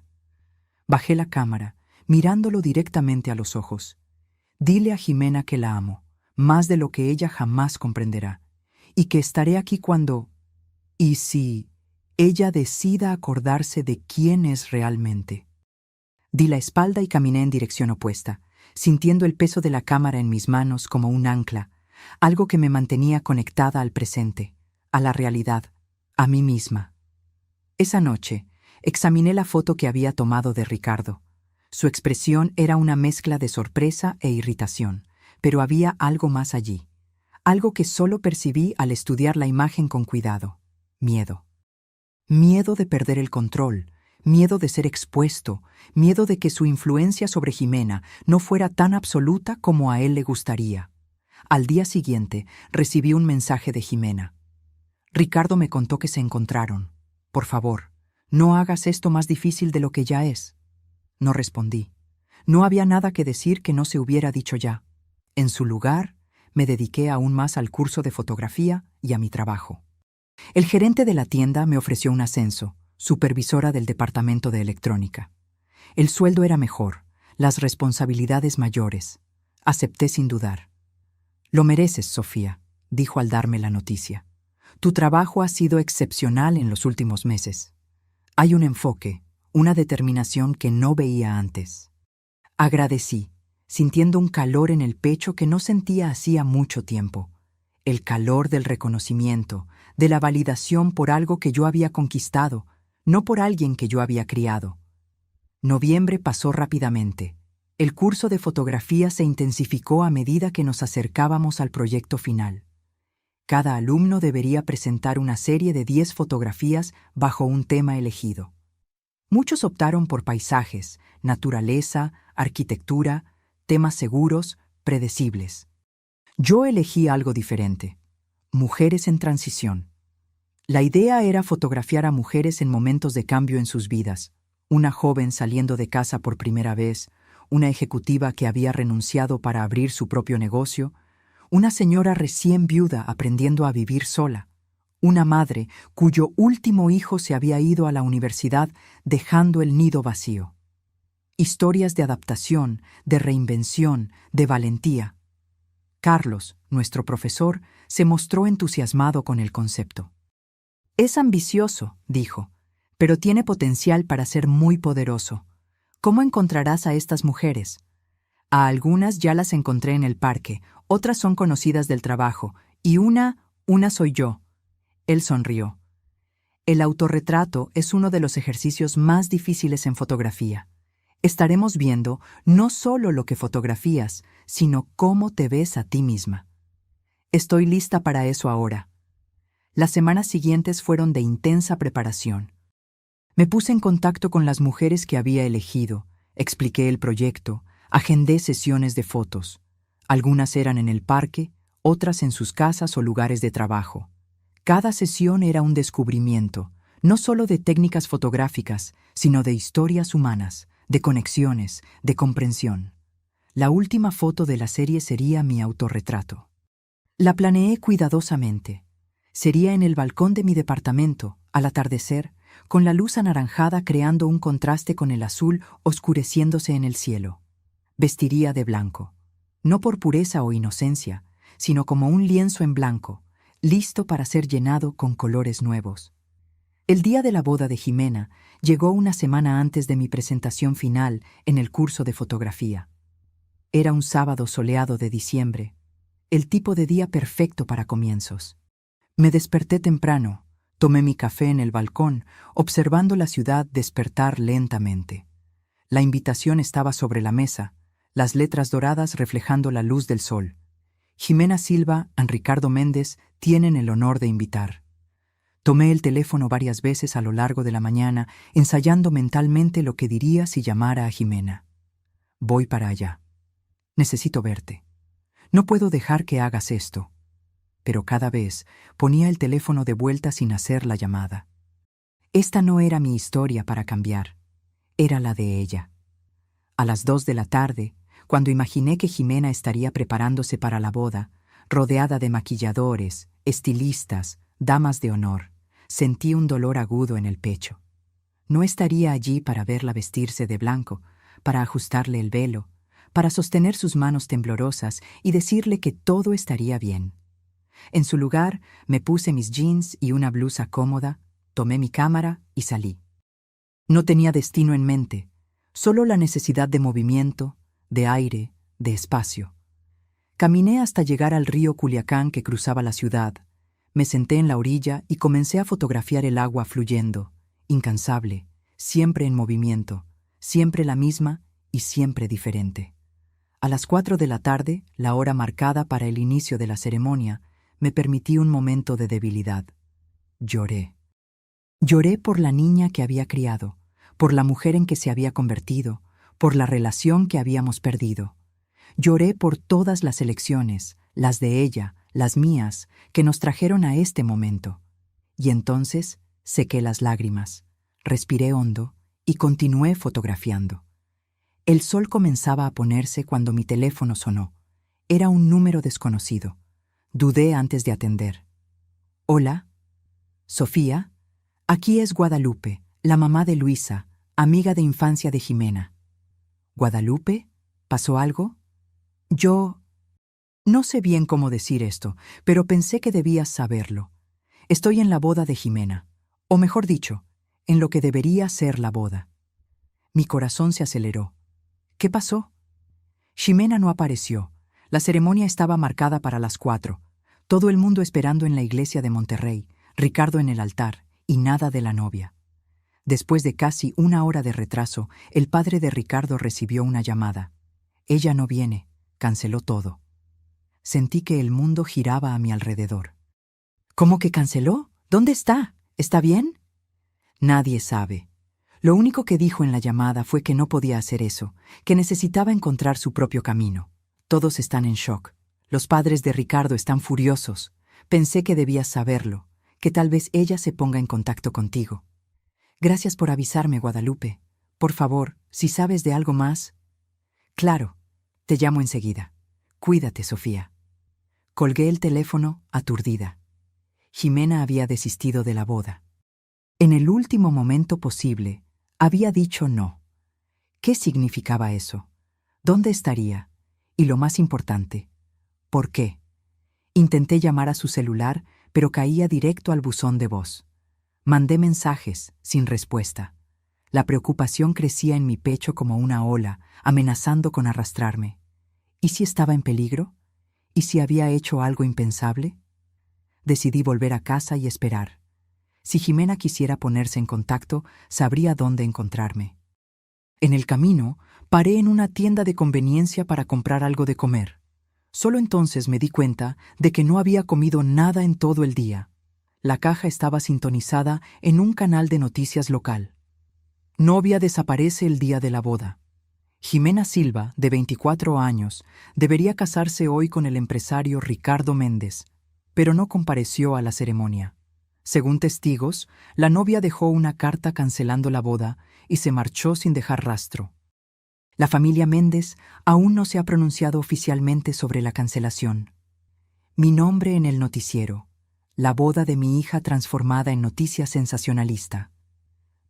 S1: Bajé la cámara, mirándolo directamente a los ojos. Dile a Jimena que la amo, más de lo que ella jamás comprenderá, y que estaré aquí cuando... y si ella decida acordarse de quién es realmente. Di la espalda y caminé en dirección opuesta, sintiendo el peso de la cámara en mis manos como un ancla, algo que me mantenía conectada al presente, a la realidad, a mí misma. Esa noche, examiné la foto que había tomado de Ricardo. Su expresión era una mezcla de sorpresa e irritación, pero había algo más allí, algo que solo percibí al estudiar la imagen con cuidado: miedo. Miedo de perder el control, miedo de ser expuesto, miedo de que su influencia sobre Jimena no fuera tan absoluta como a él le gustaría. Al día siguiente, recibí un mensaje de Jimena. Ricardo me contó que se encontraron. Por favor, no hagas esto más difícil de lo que ya es. No respondí. No había nada que decir que no se hubiera dicho ya. En su lugar, me dediqué aún más al curso de fotografía y a mi trabajo. El gerente de la tienda me ofreció un ascenso, supervisora del departamento de electrónica. El sueldo era mejor, las responsabilidades mayores. Acepté sin dudar. «Lo mereces, Sofía», dijo al darme la noticia. «Tu trabajo ha sido excepcional en los últimos meses. Hay un enfoque, una determinación que no veía antes». Agradecí, sintiendo un calor en el pecho que no sentía hacía mucho tiempo. El calor del reconocimiento, de la validación por algo que yo había conquistado, no por alguien que yo había criado. Noviembre pasó rápidamente. El curso de fotografía se intensificó a medida que nos acercábamos al proyecto final. Cada alumno debería presentar una serie de 10 fotografías bajo un tema elegido. Muchos optaron por paisajes, naturaleza, arquitectura, temas seguros, predecibles. Yo elegí algo diferente: mujeres en transición. La idea era fotografiar a mujeres en momentos de cambio en sus vidas. Una joven saliendo de casa por primera vez, una ejecutiva que había renunciado para abrir su propio negocio, una señora recién viuda aprendiendo a vivir sola, una madre cuyo último hijo se había ido a la universidad dejando el nido vacío. Historias de adaptación, de reinvención, de valentía. Carlos, nuestro profesor, se mostró entusiasmado con el concepto. «Es ambicioso», dijo, «pero tiene potencial para ser muy poderoso. ¿Cómo encontrarás a estas mujeres? A algunas ya las encontré en el parque, otras son conocidas del trabajo, y una soy yo». Él sonrió. «El autorretrato es uno de los ejercicios más difíciles en fotografía. Estaremos viendo no solo lo que fotografías, sino cómo te ves a ti misma. Estoy lista para eso ahora». Las semanas siguientes fueron de intensa preparación. Me puse en contacto con las mujeres que había elegido, expliqué el proyecto, agendé sesiones de fotos. Algunas eran en el parque, otras en sus casas o lugares de trabajo. Cada sesión era un descubrimiento, no solo de técnicas fotográficas, sino de historias humanas, de conexiones, de comprensión. La última foto de la serie sería mi autorretrato. La planeé cuidadosamente. Sería en el balcón de mi departamento, al atardecer, con la luz anaranjada creando un contraste con el azul oscureciéndose en el cielo. Vestiría de blanco, no por pureza o inocencia, sino como un lienzo en blanco, listo para ser llenado con colores nuevos. El día de la boda de Jimena llegó una semana antes de mi presentación final en el curso de fotografía. Era un sábado soleado de diciembre, el tipo de día perfecto para comienzos. Me desperté temprano, tomé mi café en el balcón, observando la ciudad despertar lentamente. La invitación estaba sobre la mesa, las letras doradas reflejando la luz del sol. Jimena Silva y Ricardo Méndez tienen el honor de invitar. Tomé el teléfono varias veces a lo largo de la mañana, ensayando mentalmente lo que diría si llamara a Jimena. «Voy para allá. Necesito verte. No puedo dejar que hagas esto». Pero cada vez ponía el teléfono de vuelta sin hacer la llamada. Esta no era mi historia para cambiar, era la de ella. A las 2 de la tarde, cuando imaginé que Jimena estaría preparándose para la boda, rodeada de maquilladores, estilistas, damas de honor, sentí un dolor agudo en el pecho. No estaría allí para verla vestirse de blanco, para ajustarle el velo, para sostener sus manos temblorosas y decirle que todo estaría bien. En su lugar, me puse mis jeans y una blusa cómoda, tomé mi cámara y salí. No tenía destino en mente, solo la necesidad de movimiento, de aire, de espacio. Caminé hasta llegar al río Culiacán que cruzaba la ciudad. Me senté en la orilla y comencé a fotografiar el agua fluyendo, incansable, siempre en movimiento, siempre la misma y siempre diferente. A las 4 de la tarde, la hora marcada para el inicio de la ceremonia, me permití un momento de debilidad. Lloré. Lloré por la niña que había criado, por la mujer en que se había convertido, por la relación que habíamos perdido. Lloré por todas las elecciones, las de ella, las mías, que nos trajeron a este momento. Y entonces sequé las lágrimas, respiré hondo y continué fotografiando. El sol comenzaba a ponerse cuando mi teléfono sonó. Era un número desconocido. Dudé antes de atender. Hola, Sofía. Aquí es Guadalupe, la mamá de Luisa, amiga de infancia de Jimena. ¿Guadalupe? ¿Pasó algo? Yo... No sé bien cómo decir esto, pero pensé que debías saberlo. Estoy en la boda de Jimena, o mejor dicho, en lo que debería ser la boda. Mi corazón se aceleró. ¿Qué pasó? Jimena no apareció. La ceremonia estaba marcada para las 4. Todo el mundo esperando en la iglesia de Monterrey, Ricardo en el altar, y nada de la novia. Después de casi 1 hora de retraso, el padre de Ricardo recibió una llamada. Ella no viene, canceló todo. Sentí que el mundo giraba a mi alrededor. ¿Cómo que canceló? ¿Dónde está? ¿Está bien? Nadie sabe. Lo único que dijo en la llamada fue que no podía hacer eso, que necesitaba encontrar su propio camino. Todos están en shock. Los padres de Ricardo están furiosos. Pensé que debías saberlo, que tal vez ella se ponga en contacto contigo. Gracias por avisarme, Guadalupe. Por favor, si sabes de algo más... Claro, te llamo enseguida. Cuídate, Sofía. Colgué el teléfono, aturdida. Jimena había desistido de la boda. En el último momento posible, había dicho no. ¿Qué significaba eso? ¿Dónde estaría? Y lo más importante, ¿por qué? Intenté llamar a su celular, pero caía directo al buzón de voz. Mandé mensajes, sin respuesta. La preocupación crecía en mi pecho como una ola, amenazando con arrastrarme. ¿Y si estaba en peligro? ¿Y si había hecho algo impensable? Decidí volver a casa y esperar. Si Jimena quisiera ponerse en contacto, sabría dónde encontrarme. En el camino, paré en una tienda de conveniencia para comprar algo de comer. Solo entonces me di cuenta de que no había comido nada en todo el día. La caja estaba sintonizada en un canal de noticias local. Novia desaparece el día de la boda. Jimena Silva, de 24 años, debería casarse hoy con el empresario Ricardo Méndez, pero no compareció a la ceremonia. Según testigos, la novia dejó una carta cancelando la boda y se marchó sin dejar rastro. La familia Méndez aún no se ha pronunciado oficialmente sobre la cancelación. Mi nombre en el noticiero. La boda de mi hija transformada en noticia sensacionalista.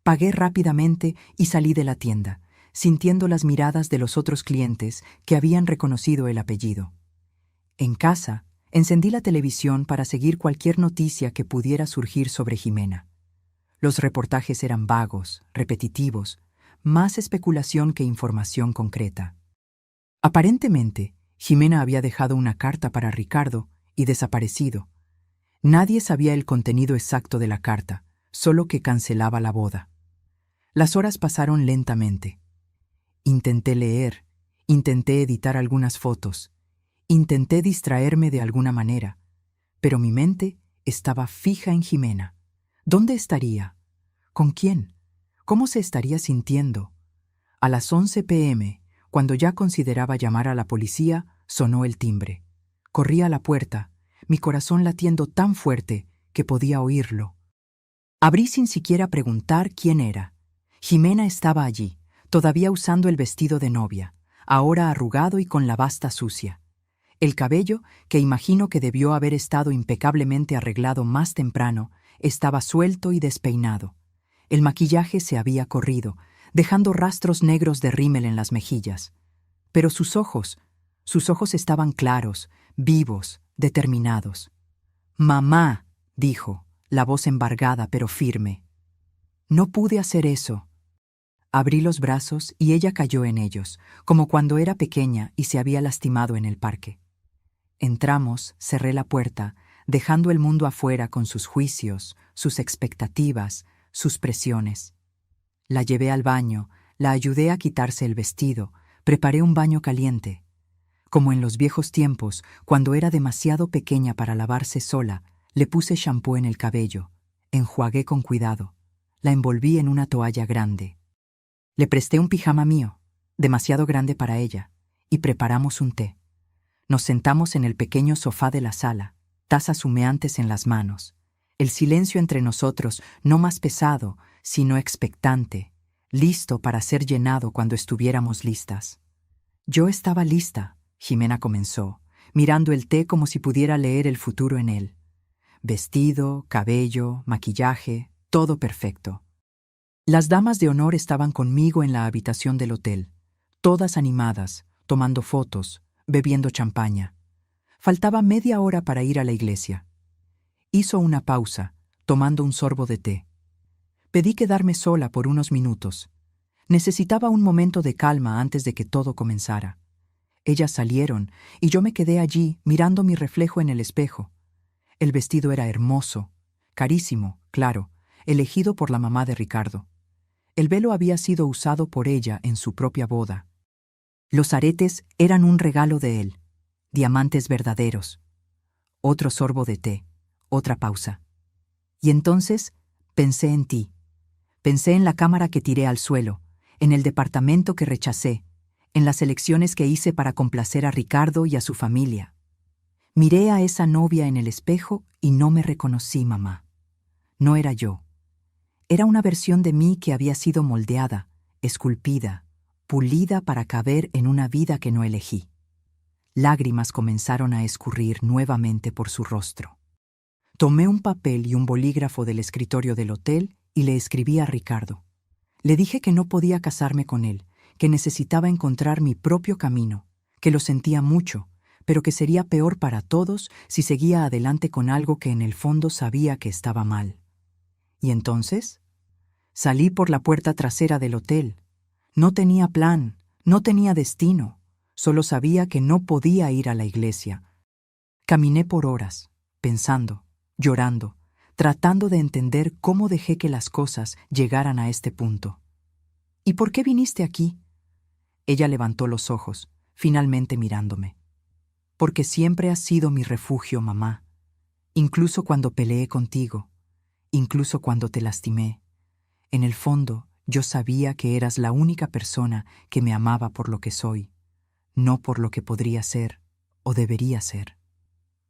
S1: Pagué rápidamente y salí de la tienda, sintiendo las miradas de los otros clientes que habían reconocido el apellido. En casa, encendí la televisión para seguir cualquier noticia que pudiera surgir sobre Jimena. Los reportajes eran vagos, repetitivos, más especulación que información concreta. Aparentemente, Jimena había dejado una carta para Ricardo y desaparecido. Nadie sabía el contenido exacto de la carta, solo que cancelaba la boda. Las horas pasaron lentamente. Intenté leer, intenté editar algunas fotos, intenté distraerme de alguna manera, pero mi mente estaba fija en Jimena. ¿Dónde estaría? ¿Con quién? ¿Cómo se estaría sintiendo? A las 11 p.m., cuando ya consideraba llamar a la policía, sonó el timbre. Corrí a la puerta, mi corazón latiendo tan fuerte que podía oírlo. Abrí sin siquiera preguntar quién era. Jimena estaba allí, todavía usando el vestido de novia, ahora arrugado y con la basta sucia. El cabello, que imagino que debió haber estado impecablemente arreglado más temprano, estaba suelto y despeinado. El maquillaje se había corrido, dejando rastros negros de rímel en las mejillas. Pero sus ojos estaban claros, vivos, determinados. «Mamá», dijo, la voz embargada pero firme. No pude hacer eso. Abrí los brazos y ella cayó en ellos, como cuando era pequeña y se había lastimado en el parque. Entramos, cerré la puerta, dejando el mundo afuera con sus juicios, sus expectativas, sus presiones. La llevé al baño, la ayudé a quitarse el vestido, preparé un baño caliente. Como en los viejos tiempos, cuando era demasiado pequeña para lavarse sola, le puse champú en el cabello, enjuagué con cuidado, la envolví en una toalla grande. Le presté un pijama mío, demasiado grande para ella, y preparamos un té. Nos sentamos en el pequeño sofá de la sala, tazas humeantes en las manos. El silencio entre nosotros, no más pesado, sino expectante. listo para ser llenado cuando estuviéramos listas. Yo estaba lista, Jimena comenzó, mirando el té como si pudiera leer el futuro en él. Vestido, cabello, maquillaje, todo perfecto. Las damas de honor estaban conmigo en la habitación del hotel, todas animadas, tomando fotos, bebiendo champaña. Faltaba media hora para ir a la iglesia. Hizo una pausa, tomando un sorbo de té. Pedí quedarme sola por unos minutos. Necesitaba un momento de calma antes de que todo comenzara. Ellas salieron y yo me quedé allí mirando mi reflejo en el espejo. El vestido era hermoso, carísimo, claro, elegido por la mamá de Ricardo. El velo había sido usado por ella en su propia boda. Los aretes eran un regalo de él, diamantes verdaderos. Otro sorbo de té, otra pausa. Y entonces pensé en ti. Pensé en la cámara que tiré al suelo, en el departamento que rechacé, en las elecciones que hice para complacer a Ricardo y a su familia. Miré a esa novia en el espejo y no me reconocí, mamá. No era yo. Era una versión de mí que había sido moldeada, esculpida, pulida para caber en una vida que no elegí. Lágrimas comenzaron a escurrir nuevamente por su rostro. Tomé un papel y un bolígrafo del escritorio del hotel y le escribí a Ricardo. Le dije que no podía casarme con él, que necesitaba encontrar mi propio camino, que lo sentía mucho, pero que sería peor para todos si seguía adelante con algo que en el fondo sabía que estaba mal. ¿Y entonces? Salí por la puerta trasera del hotel. No tenía plan, no tenía destino, solo sabía que no podía ir a la iglesia. Caminé por horas, pensando, llorando, tratando de entender cómo dejé que las cosas llegaran a este punto. ¿Y por qué viniste aquí? Ella levantó los ojos, finalmente mirándome. Porque siempre has sido mi refugio, mamá. Incluso cuando peleé contigo, incluso cuando te lastimé. En el fondo, yo sabía que eras la única persona que me amaba por lo que soy, no por lo que podría ser o debería ser.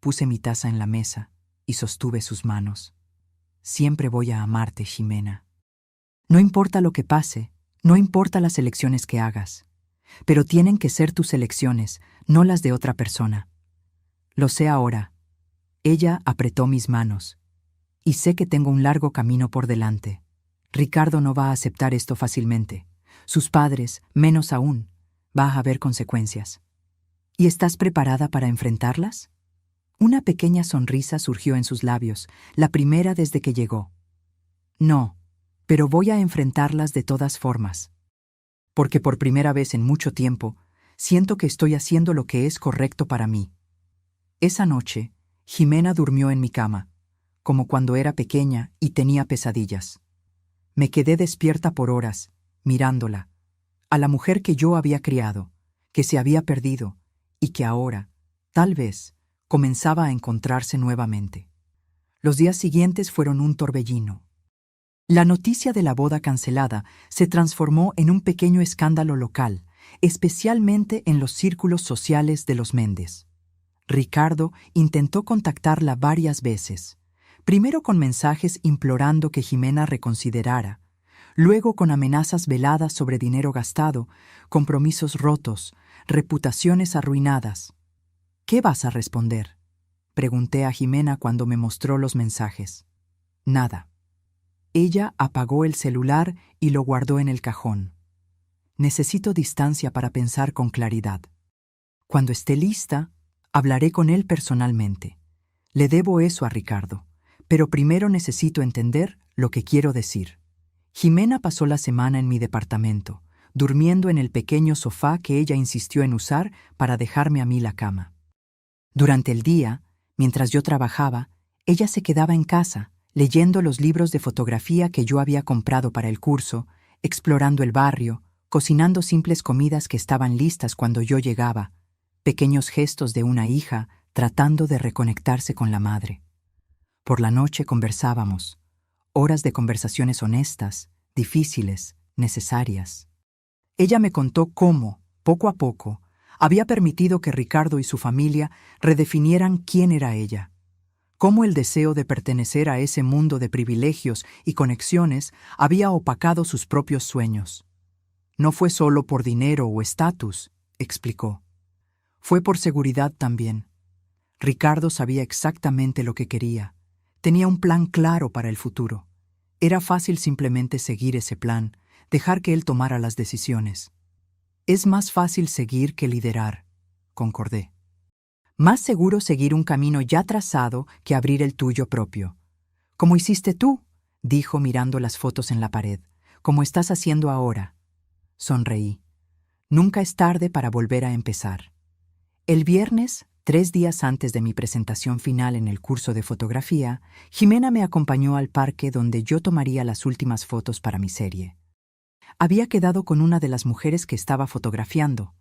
S1: Puse mi taza en la mesa y sostuve sus manos. Siempre voy a amarte, Ximena. No importa lo que pase, no importa las elecciones que hagas, pero tienen que ser tus elecciones, no las de otra persona. Lo sé ahora. Ella apretó mis manos, y sé que tengo un largo camino por delante. Ricardo no va a aceptar esto fácilmente. Sus padres, menos aún. Va a haber consecuencias. ¿Y estás preparada para enfrentarlas? Una pequeña sonrisa surgió en sus labios, la primera desde que llegó. No, pero voy a enfrentarlas de todas formas. Porque por primera vez en mucho tiempo, siento que estoy haciendo lo que es correcto para mí. Esa noche, Ximena durmió en mi cama, como cuando era pequeña y tenía pesadillas. Me quedé despierta por horas, mirándola, a la mujer que yo había criado, que se había perdido y que ahora, tal vez, comenzaba a encontrarse nuevamente. Los días siguientes fueron un torbellino. La noticia de la boda cancelada se transformó en un pequeño escándalo local, especialmente en los círculos sociales de los Méndez. Ricardo intentó contactarla varias veces, primero con mensajes implorando que Ximena reconsiderara, luego con amenazas veladas sobre dinero gastado, compromisos rotos, reputaciones arruinadas. ¿Qué vas a responder?, pregunté a Ximena cuando me mostró los mensajes. Nada. Ella apagó el celular y lo guardó en el cajón. Necesito distancia para pensar con claridad. Cuando esté lista, hablaré con él personalmente. Le debo eso a Ricardo, pero primero necesito entender lo que quiero decir. Ximena pasó la semana en mi departamento, durmiendo en el pequeño sofá que ella insistió en usar para dejarme a mí la cama. Durante el día, mientras yo trabajaba, ella se quedaba en casa, leyendo los libros de fotografía que yo había comprado para el curso, explorando el barrio, cocinando simples comidas que estaban listas cuando yo llegaba, pequeños gestos de una hija tratando de reconectarse con la madre. Por la noche conversábamos, horas de conversaciones honestas, difíciles, necesarias. Ella me contó cómo, poco a poco, había permitido que Ricardo y su familia redefinieran quién era ella, cómo el deseo de pertenecer a ese mundo de privilegios y conexiones había opacado sus propios sueños. No fue solo por dinero o estatus, explicó. Fue por seguridad también. Ricardo sabía exactamente lo que quería. Tenía un plan claro para el futuro. Era fácil simplemente seguir ese plan, dejar que él tomara las decisiones. Es más fácil seguir que liderar, concordé. Más seguro seguir un camino ya trazado que abrir el tuyo propio. Como hiciste tú, dijo mirando las fotos en la pared, como estás haciendo ahora. Sonreí. Nunca es tarde para volver a empezar. El viernes, 3 días antes de mi presentación final en el curso de fotografía, Jimena me acompañó al parque donde yo tomaría las últimas fotos para mi serie. Había quedado con una de las mujeres que estaba fotografiando,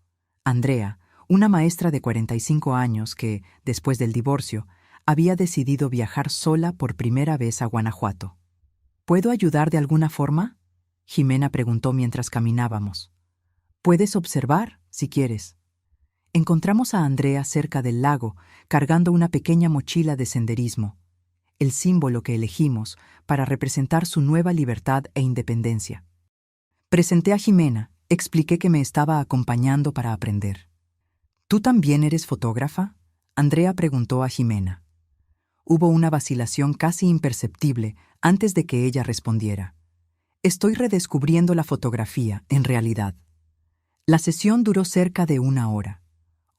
S1: Andrea, una maestra de 45 años que, después del divorcio, había decidido viajar sola por primera vez a Guanajuato. ¿Puedo ayudar de alguna forma?, Jimena preguntó mientras caminábamos. Puedes observar, si quieres. Encontramos a Andrea cerca del lago, cargando una pequeña mochila de senderismo, el símbolo que elegimos para representar su nueva libertad e independencia. Presenté a Jimena, expliqué que me estaba acompañando para aprender. ¿Tú también eres fotógrafa?, Andrea preguntó a Jimena. Hubo una vacilación casi imperceptible antes de que ella respondiera. Estoy redescubriendo la fotografía, en realidad. La sesión duró cerca de 1 hora.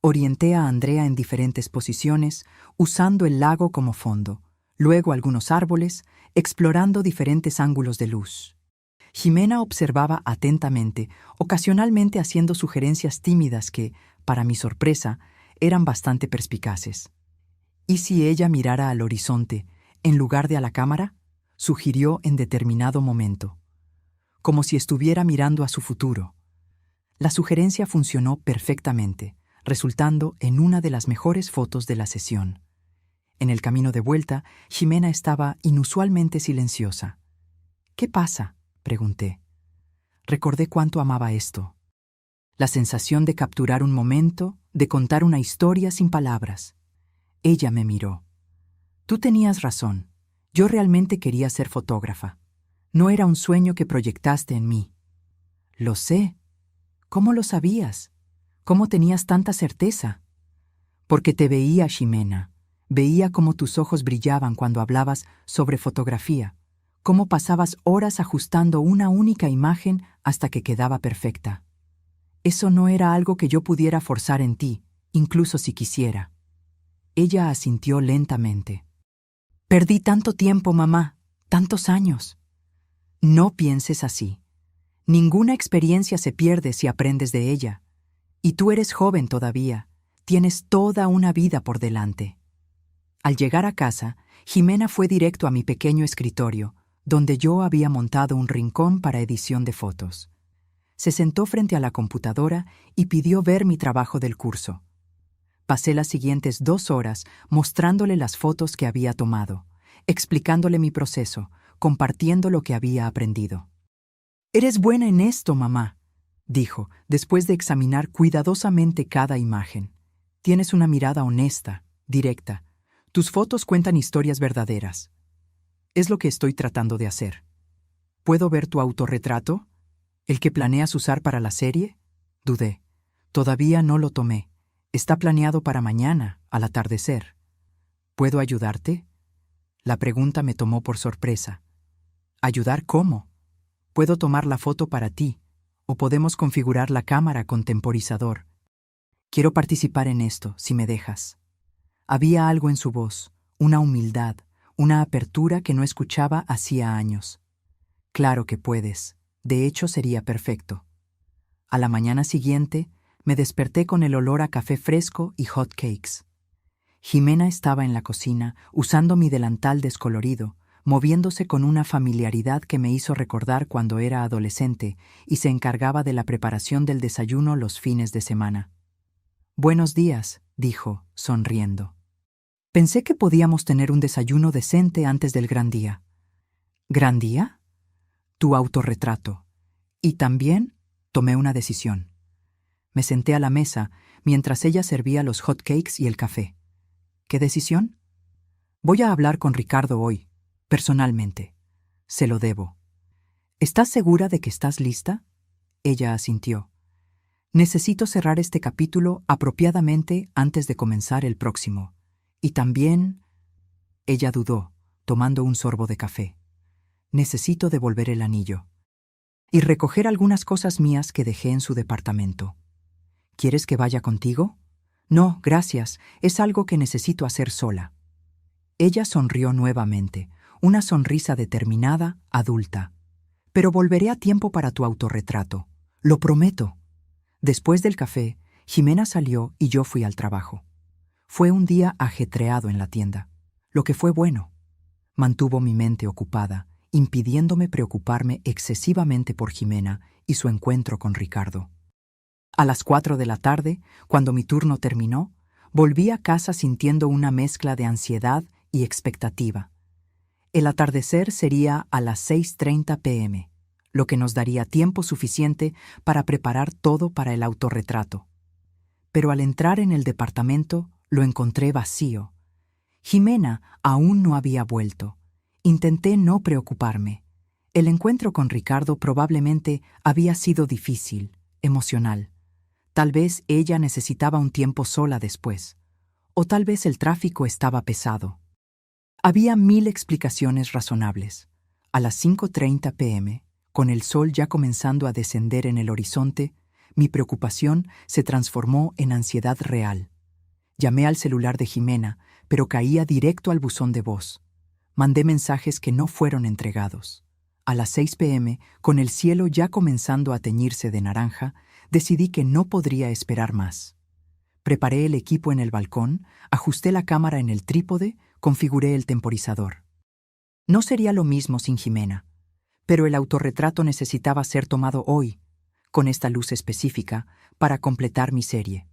S1: Orienté a Andrea en diferentes posiciones, usando el lago como fondo, luego algunos árboles, explorando diferentes ángulos de luz. Jimena observaba atentamente, ocasionalmente haciendo sugerencias tímidas que, para mi sorpresa, eran bastante perspicaces. ¿Y si ella mirara al horizonte, en lugar de a la cámara?, sugirió en determinado momento. Como si estuviera mirando a su futuro. La sugerencia funcionó perfectamente, resultando en una de las mejores fotos de la sesión. En el camino de vuelta, Jimena estaba inusualmente silenciosa. ¿Qué pasa?, pregunté. Recordé cuánto amaba esto. La sensación de capturar un momento, de contar una historia sin palabras. Ella me miró. Tú tenías razón. Yo realmente quería ser fotógrafa. No era un sueño que proyectaste en mí. Lo sé. ¿Cómo lo sabías? ¿Cómo tenías tanta certeza? Porque te veía, Jimena. Veía cómo tus ojos brillaban cuando hablabas sobre fotografía, cómo pasabas horas ajustando una única imagen hasta que quedaba perfecta. Eso no era algo que yo pudiera forzar en ti, incluso si quisiera. Ella asintió lentamente. Perdí tanto tiempo, mamá, tantos años. No pienses así. Ninguna experiencia se pierde si aprendes de ella. Y tú eres joven todavía, tienes toda una vida por delante. Al llegar a casa, Jimena fue directo a mi pequeño escritorio, donde yo había montado un rincón para edición de fotos. Se sentó frente a la computadora y pidió ver mi trabajo del curso. Pasé las siguientes 2 horas mostrándole las fotos que había tomado, explicándole mi proceso, compartiendo lo que había aprendido. «Eres buena en esto, mamá», dijo, después de examinar cuidadosamente cada imagen. Tienes una mirada honesta, directa. Tus fotos cuentan historias verdaderas. Es lo que estoy tratando de hacer. ¿Puedo ver tu autorretrato? ¿El que planeas usar para la serie? Dudé. Todavía no lo tomé. Está planeado para mañana, al atardecer. ¿Puedo ayudarte? La pregunta me tomó por sorpresa. ¿Ayudar cómo? Puedo tomar la foto para ti, o podemos configurar la cámara con temporizador. Quiero participar en esto, si me dejas. Había algo en su voz, una humildad, una apertura que no escuchaba hacía años. Claro que puedes. De hecho, sería perfecto. A la mañana siguiente, me desperté con el olor a café fresco y hot cakes. Jimena estaba en la cocina, usando mi delantal descolorido, moviéndose con una familiaridad que me hizo recordar cuando era adolescente y se encargaba de la preparación del desayuno los fines de semana. «Buenos días», dijo, sonriendo. Pensé que podíamos tener un desayuno decente antes del gran día. ¿Gran día? Tu autorretrato. Y también tomé una decisión. Me senté a la mesa mientras ella servía los hot cakes y el café. ¿Qué decisión? Voy a hablar con Ricardo hoy, personalmente. Se lo debo. ¿Estás segura de que estás lista? Ella asintió. Necesito cerrar este capítulo apropiadamente antes de comenzar el próximo. Y también... Ella dudó, tomando un sorbo de café. Necesito devolver el anillo. Y recoger algunas cosas mías que dejé en su departamento. ¿Quieres que vaya contigo? No, gracias. Es algo que necesito hacer sola. Ella sonrió nuevamente, una sonrisa determinada, adulta. Pero volveré a tiempo para tu autorretrato. Lo prometo. Después del café, Jimena salió y yo fui al trabajo. Fue un día ajetreado en la tienda, lo que fue bueno. Mantuvo mi mente ocupada, impidiéndome preocuparme excesivamente por Jimena y su encuentro con Ricardo. A las 4 de la tarde, cuando mi turno terminó, volví a casa sintiendo una mezcla de ansiedad y expectativa. El atardecer sería a las 6:30 p.m., lo que nos daría tiempo suficiente para preparar todo para el autorretrato. Pero al entrar en el departamento, lo encontré vacío. Jimena aún no había vuelto. Intenté no preocuparme. El encuentro con Ricardo probablemente había sido difícil, emocional. Tal vez ella necesitaba un tiempo sola después. O tal vez el tráfico estaba pesado. Había 1000 explicaciones razonables. A las 5:30 p.m., con el sol ya comenzando a descender en el horizonte, mi preocupación se transformó en ansiedad real. Llamé al celular de Jimena, pero caía directo al buzón de voz. Mandé mensajes que no fueron entregados. A las 6 p.m., con el cielo ya comenzando a teñirse de naranja, decidí que no podría esperar más. Preparé el equipo en el balcón, ajusté la cámara en el trípode, configuré el temporizador. No sería lo mismo sin Jimena, pero el autorretrato necesitaba ser tomado hoy, con esta luz específica, para completar mi serie.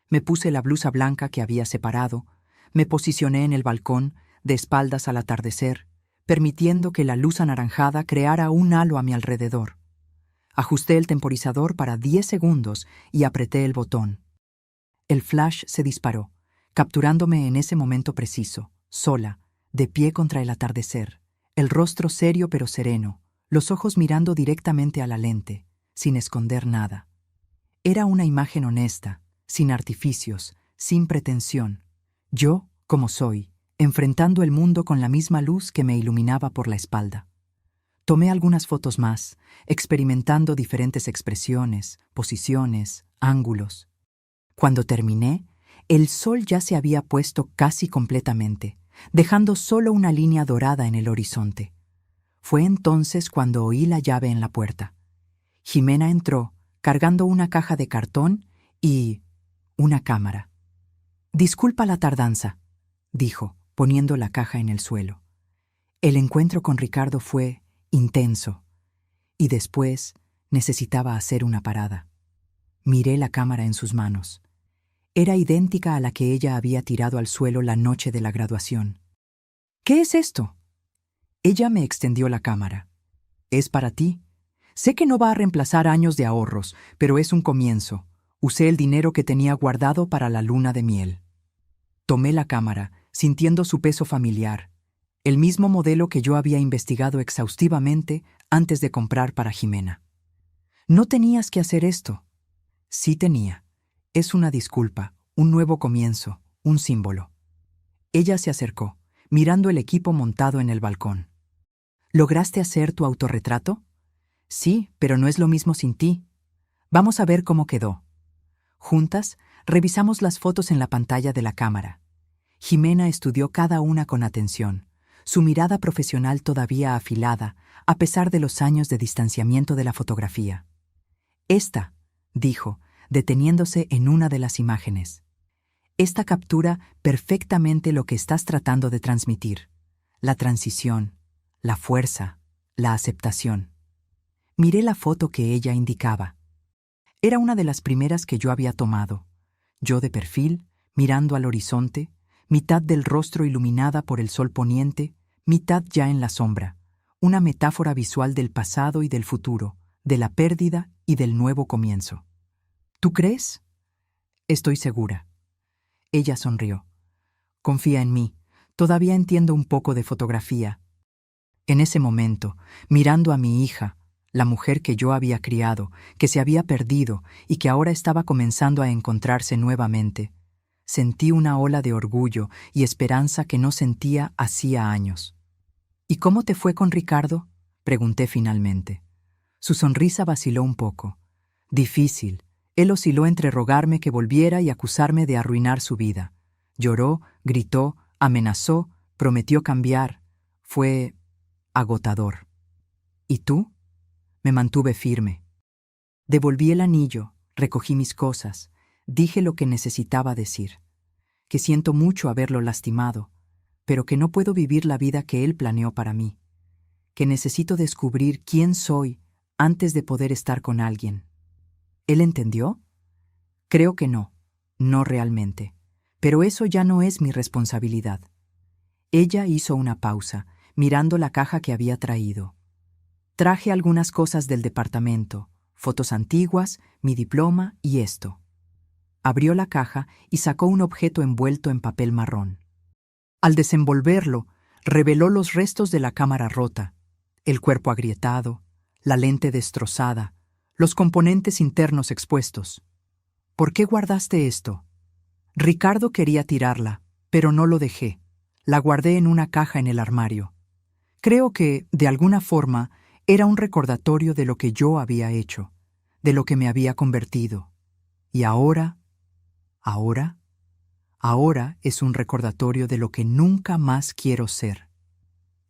S1: Me puse la blusa blanca que había separado, me posicioné en el balcón, de espaldas al atardecer, permitiendo que la luz anaranjada creara un halo a mi alrededor. Ajusté el temporizador para 10 segundos y apreté el botón. El flash se disparó, capturándome en ese momento preciso, sola, de pie contra el atardecer, el rostro serio pero sereno, los ojos mirando directamente a la lente, sin esconder nada. Era una imagen honesta, sin artificios, sin pretensión. Yo, como soy, enfrentando el mundo con la misma luz que me iluminaba por la espalda. Tomé algunas fotos más, experimentando diferentes expresiones, posiciones, ángulos. Cuando terminé, el sol ya se había puesto casi completamente, dejando solo una línea dorada en el horizonte. Fue entonces cuando oí la llave en la puerta. Jimena entró, cargando una caja de cartón y una cámara. «Disculpa la tardanza», dijo, poniendo la caja en el suelo. El encuentro con Ricardo fue intenso, y después necesitaba hacer una parada. Miré la cámara en sus manos. Era idéntica a la que ella había tirado al suelo la noche de la graduación. «¿Qué es esto?» Ella me extendió la cámara. «Es para ti. Sé que no va a reemplazar años de ahorros, pero es un comienzo. Usé el dinero que tenía guardado para la luna de miel». Tomé la cámara, sintiendo su peso familiar, el mismo modelo que yo había investigado exhaustivamente antes de comprar para Jimena. «No tenías que hacer esto». Sí tenía. Es una disculpa, un nuevo comienzo, un símbolo. Ella se acercó, mirando el equipo montado en el balcón. ¿Lograste hacer tu autorretrato? Sí, pero no es lo mismo sin ti. Vamos a ver cómo quedó. Juntas, revisamos las fotos en la pantalla de la cámara. Jimena estudió cada una con atención, su mirada profesional todavía afilada, a pesar de los años de distanciamiento de la fotografía. «Esta», dijo, deteniéndose en una de las imágenes. «Esta captura perfectamente lo que estás tratando de transmitir. La transición, la fuerza, la aceptación». Miré la foto que ella indicaba. Era una de las primeras que yo había tomado. Yo de perfil, mirando al horizonte, mitad del rostro iluminada por el sol poniente, mitad ya en la sombra. Una metáfora visual del pasado y del futuro, de la pérdida y del nuevo comienzo. ¿Tú crees? Estoy segura. Ella sonrió. Confía en mí. Todavía entiendo un poco de fotografía. En ese momento, mirando a mi hija, la mujer que yo había criado, que se había perdido y que ahora estaba comenzando a encontrarse nuevamente, sentí una ola de orgullo y esperanza que no sentía hacía años. ¿Y cómo te fue con Ricardo?, pregunté finalmente. Su sonrisa vaciló un poco. Difícil. Él osciló entre rogarme que volviera y acusarme de arruinar su vida. Lloró, gritó, amenazó, prometió cambiar. Fue agotador. ¿Y tú? Me mantuve firme. Devolví el anillo, recogí mis cosas, dije lo que necesitaba decir, que siento mucho haberlo lastimado, pero que no puedo vivir la vida que él planeó para mí, que necesito descubrir quién soy antes de poder estar con alguien. ¿Él entendió? Creo que no, no realmente, pero eso ya no es mi responsabilidad. Ella hizo una pausa, mirando la caja que había traído. Traje algunas cosas del departamento, fotos antiguas, mi diploma y esto. Abrió la caja y sacó un objeto envuelto en papel marrón. Al desenvolverlo, reveló los restos de la cámara rota, el cuerpo agrietado, la lente destrozada, los componentes internos expuestos. ¿Por qué guardaste esto? Ricardo quería tirarla, pero no lo dejé. La guardé en una caja en el armario. Creo que, de alguna forma, era un recordatorio de lo que yo había hecho, de lo que me había convertido. Y ahora es un recordatorio de lo que nunca más quiero ser.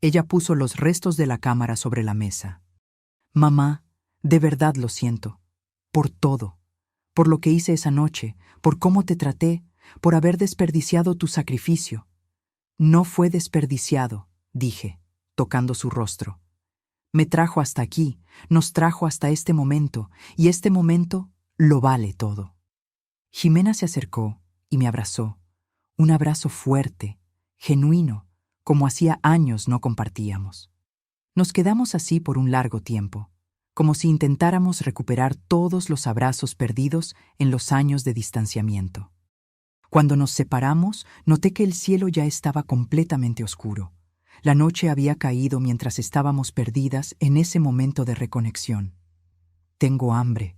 S1: Ella puso los restos de la cámara sobre la mesa. Mamá, de verdad lo siento. Por todo. Por lo que hice esa noche, por cómo te traté, por haber desperdiciado tu sacrificio. No fue desperdiciado, dije, tocando su rostro. Me trajo hasta aquí, nos trajo hasta este momento, y este momento lo vale todo. Ximena se acercó y me abrazó, un abrazo fuerte, genuino, como hacía años no compartíamos. Nos quedamos así por un largo tiempo, como si intentáramos recuperar todos los abrazos perdidos en los años de distanciamiento. Cuando nos separamos, noté que el cielo ya estaba completamente oscuro. La noche había caído mientras estábamos perdidas en ese momento de reconexión. «Tengo hambre»,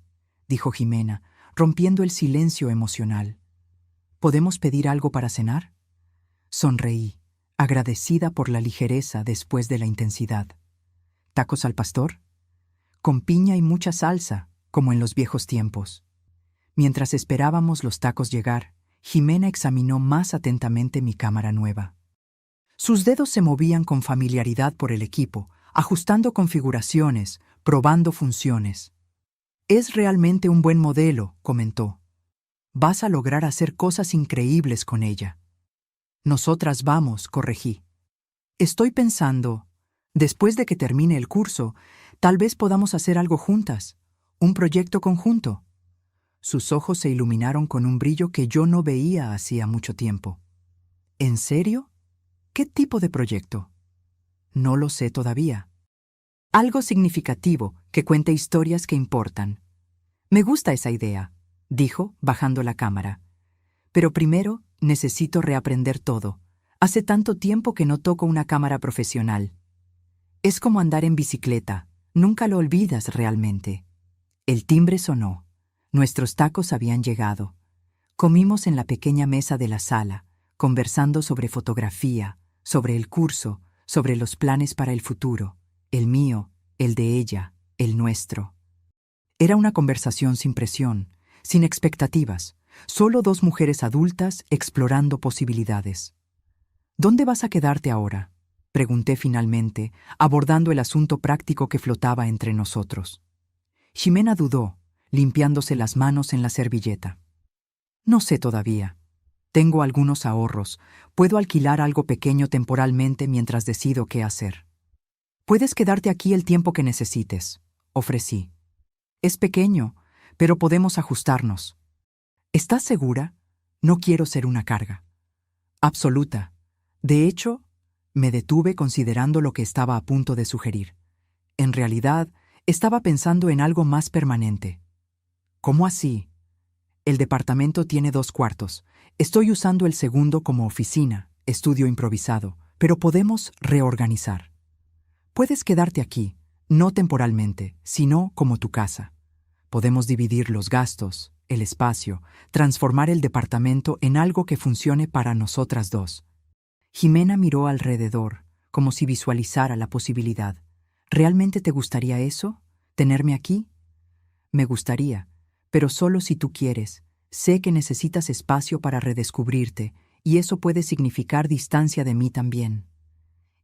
S1: dijo Ximena, rompiendo el silencio emocional. «¿Podemos pedir algo para cenar?» Sonreí, agradecida por la ligereza después de la intensidad. «¿Tacos al pastor?» «Con piña y mucha salsa, como en los viejos tiempos». Mientras esperábamos los tacos llegar, Ximena examinó más atentamente mi cámara nueva. Sus dedos se movían con familiaridad por el equipo, ajustando configuraciones, probando funciones. «Es realmente un buen modelo», comentó. «Vas a lograr hacer cosas increíbles con ella». «Nosotras vamos», corregí. «Estoy pensando, después de que termine el curso, tal vez podamos hacer algo juntas, un proyecto conjunto». Sus ojos se iluminaron con un brillo que yo no veía hacía mucho tiempo. «¿En serio? ¿Qué tipo de proyecto?» «No lo sé todavía». «Algo significativo, que cuente historias que importan». «Me gusta esa idea», dijo, bajando la cámara. «Pero primero necesito reaprender todo. Hace tanto tiempo que no toco una cámara profesional. Es como andar en bicicleta, nunca lo olvidas realmente». El timbre sonó. Nuestros tacos habían llegado. Comimos en la pequeña mesa de la sala, conversando sobre fotografía, sobre el curso, sobre los planes para el futuro, el mío, el de ella, el nuestro. Era una conversación sin presión, sin expectativas, solo dos mujeres adultas explorando posibilidades. «¿Dónde vas a quedarte ahora?», pregunté finalmente, abordando el asunto práctico que flotaba entre nosotros. Ximena dudó, limpiándose las manos en la servilleta. «No sé todavía. Tengo algunos ahorros. Puedo alquilar algo pequeño temporalmente mientras decido qué hacer». «Puedes quedarte aquí el tiempo que necesites», ofrecí. «Es pequeño, pero podemos ajustarnos». «¿Estás segura? No quiero ser una carga». «Absoluta. De hecho, me detuve considerando lo que estaba a punto de sugerir. En realidad, estaba pensando en algo más permanente». «¿Cómo así?» «El departamento tiene 2 cuartos. Estoy usando el segundo como oficina, estudio improvisado, pero podemos reorganizar. Puedes quedarte aquí, no temporalmente, sino como tu casa. Podemos dividir los gastos, el espacio, transformar el departamento en algo que funcione para nosotras dos. Jimena miró alrededor, como si visualizara la posibilidad. ¿Realmente te gustaría eso? ¿Tenerme aquí? Me gustaría, pero solo si tú quieres. Sé que necesitas espacio para redescubrirte, y eso puede significar distancia de mí también.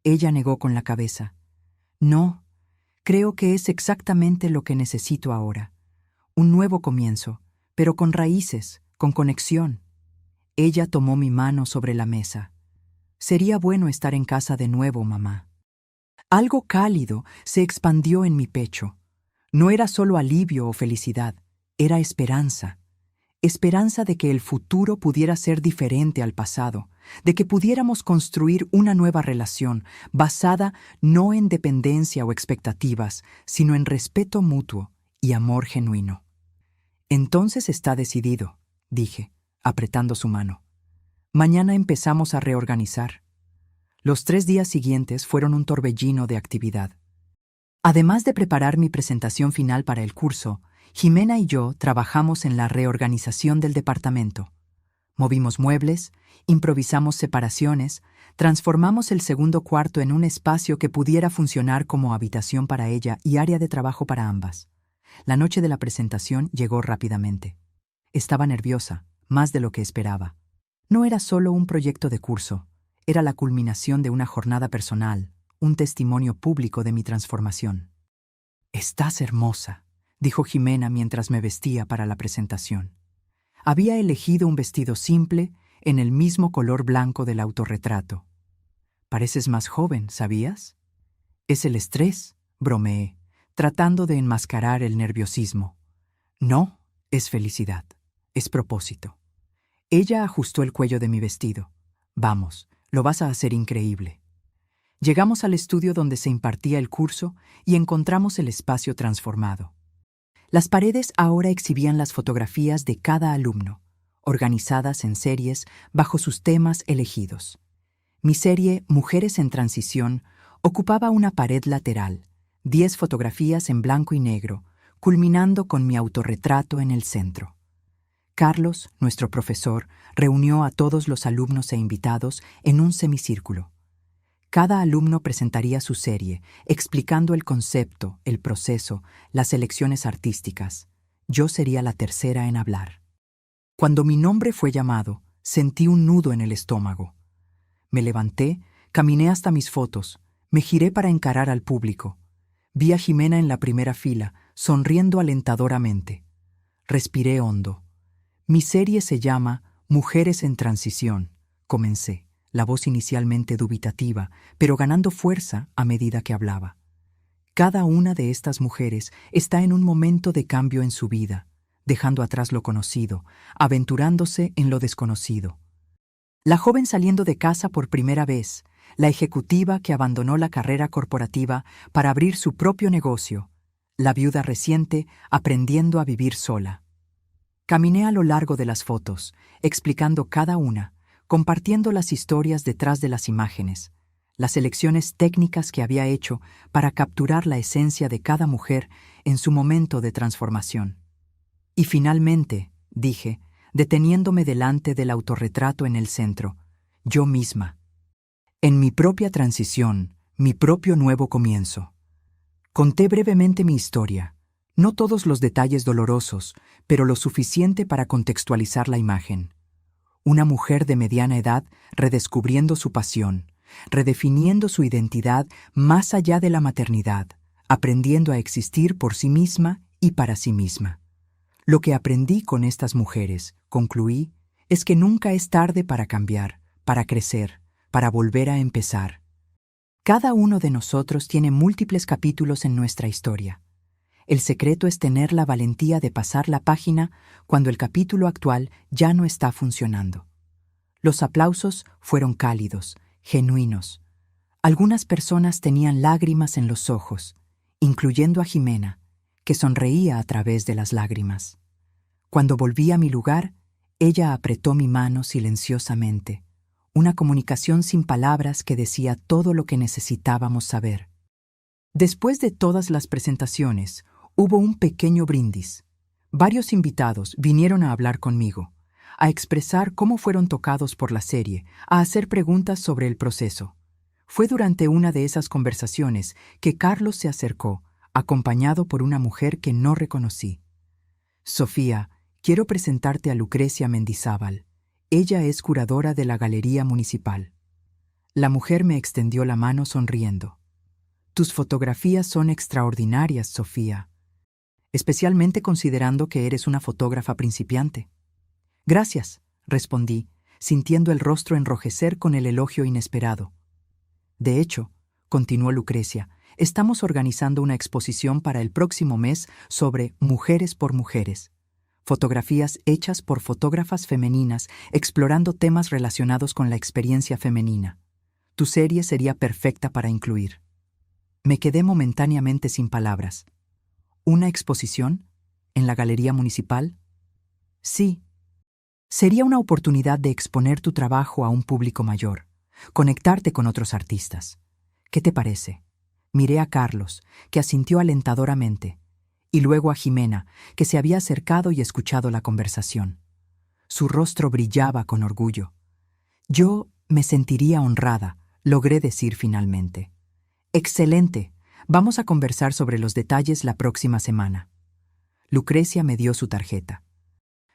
S1: Ella negó con la cabeza. No, creo que es exactamente lo que necesito ahora. Un nuevo comienzo, pero con raíces, con conexión. Ella tomó mi mano sobre la mesa. Sería bueno estar en casa de nuevo, mamá. Algo cálido se expandió en mi pecho. No era solo alivio o felicidad, era esperanza. Esperanza de que el futuro pudiera ser diferente al pasado, de que pudiéramos construir una nueva relación basada no en dependencia o expectativas, sino en respeto mutuo y amor genuino. Entonces está decidido, dije, apretando su mano. Mañana empezamos a reorganizar. Los 3 días siguientes fueron un torbellino de actividad. Además de preparar mi presentación final para el curso, Jimena y yo trabajamos en la reorganización del departamento. Movimos muebles, improvisamos separaciones, transformamos el segundo cuarto en un espacio que pudiera funcionar como habitación para ella y área de trabajo para ambas. La noche de la presentación llegó rápidamente. Estaba nerviosa, más de lo que esperaba. No era solo un proyecto de curso, era la culminación de una jornada personal, un testimonio público de mi transformación. «Estás hermosa», dijo Jimena mientras me vestía para la presentación. Había elegido un vestido simple, en el mismo color blanco del autorretrato. «Pareces más joven, ¿sabías?» «Es el estrés», bromeé, tratando de enmascarar el nerviosismo. «No, es felicidad, es propósito». Ella ajustó el cuello de mi vestido. «Vamos, lo vas a hacer increíble». Llegamos al estudio donde se impartía el curso y encontramos el espacio transformado. Las paredes ahora exhibían las fotografías de cada alumno, organizadas en series bajo sus temas elegidos. Mi serie Mujeres en Transición ocupaba una pared lateral, 10 fotografías en blanco y negro, culminando con mi autorretrato en el centro. Carlos, nuestro profesor, reunió a todos los alumnos e invitados en un semicírculo. Cada alumno presentaría su serie, explicando el concepto, el proceso, las elecciones artísticas. Yo sería la tercera en hablar. Cuando mi nombre fue llamado, sentí un nudo en el estómago. Me levanté, caminé hasta mis fotos, me giré para encarar al público. Vi a Jimena en la primera fila, sonriendo alentadoramente. Respiré hondo. Mi serie se llama Mujeres en Transición, comencé. La voz inicialmente dubitativa, pero ganando fuerza a medida que hablaba. Cada una de estas mujeres está en un momento de cambio en su vida, dejando atrás lo conocido, aventurándose en lo desconocido. La joven saliendo de casa por primera vez, la ejecutiva que abandonó la carrera corporativa para abrir su propio negocio, la viuda reciente aprendiendo a vivir sola. Caminé a lo largo de las fotos, explicando cada una, compartiendo las historias detrás de las imágenes, las elecciones técnicas que había hecho para capturar la esencia de cada mujer en su momento de transformación. Y finalmente, dije, deteniéndome delante del autorretrato en el centro, yo misma. En mi propia transición, mi propio nuevo comienzo. Conté brevemente mi historia, no todos los detalles dolorosos, pero lo suficiente para contextualizar la imagen. Una mujer de mediana edad redescubriendo su pasión, redefiniendo su identidad más allá de la maternidad, aprendiendo a existir por sí misma y para sí misma. Lo que aprendí con estas mujeres, concluí, es que nunca es tarde para cambiar, para crecer, para volver a empezar. Cada uno de nosotros tiene múltiples capítulos en nuestra historia. El secreto es tener la valentía de pasar la página cuando el capítulo actual ya no está funcionando. Los aplausos fueron cálidos, genuinos. Algunas personas tenían lágrimas en los ojos, incluyendo a Jimena, que sonreía a través de las lágrimas. Cuando volví a mi lugar, ella apretó mi mano silenciosamente, una comunicación sin palabras que decía todo lo que necesitábamos saber. Después de todas las presentaciones, hubo un pequeño brindis. Varios invitados vinieron a hablar conmigo, a expresar cómo fueron tocados por la serie, a hacer preguntas sobre el proceso. Fue durante una de esas conversaciones que Carlos se acercó, acompañado por una mujer que no reconocí. Sofía, quiero presentarte a Lucrecia Mendizábal. Ella es curadora de la Galería Municipal. La mujer me extendió la mano sonriendo. Tus fotografías son extraordinarias, Sofía, especialmente considerando que eres una fotógrafa principiante. Gracias, respondí, sintiendo el rostro enrojecer con el elogio inesperado. De hecho, continuó Lucrecia, estamos organizando una exposición para el próximo mes sobre Mujeres por Mujeres. Fotografías hechas por fotógrafas femeninas explorando temas relacionados con la experiencia femenina. Tu serie sería perfecta para incluir. Me quedé momentáneamente sin palabras. ¿Una exposición? ¿En la Galería Municipal? Sí. Sería una oportunidad de exponer tu trabajo a un público mayor, conectarte con otros artistas. ¿Qué te parece? Miré a Carlos, que asintió alentadoramente, y luego a Jimena, que se había acercado y escuchado la conversación. Su rostro brillaba con orgullo. Yo me sentiría honrada, logré decir finalmente. Excelente. Vamos a conversar sobre los detalles la próxima semana. Lucrecia me dio su tarjeta.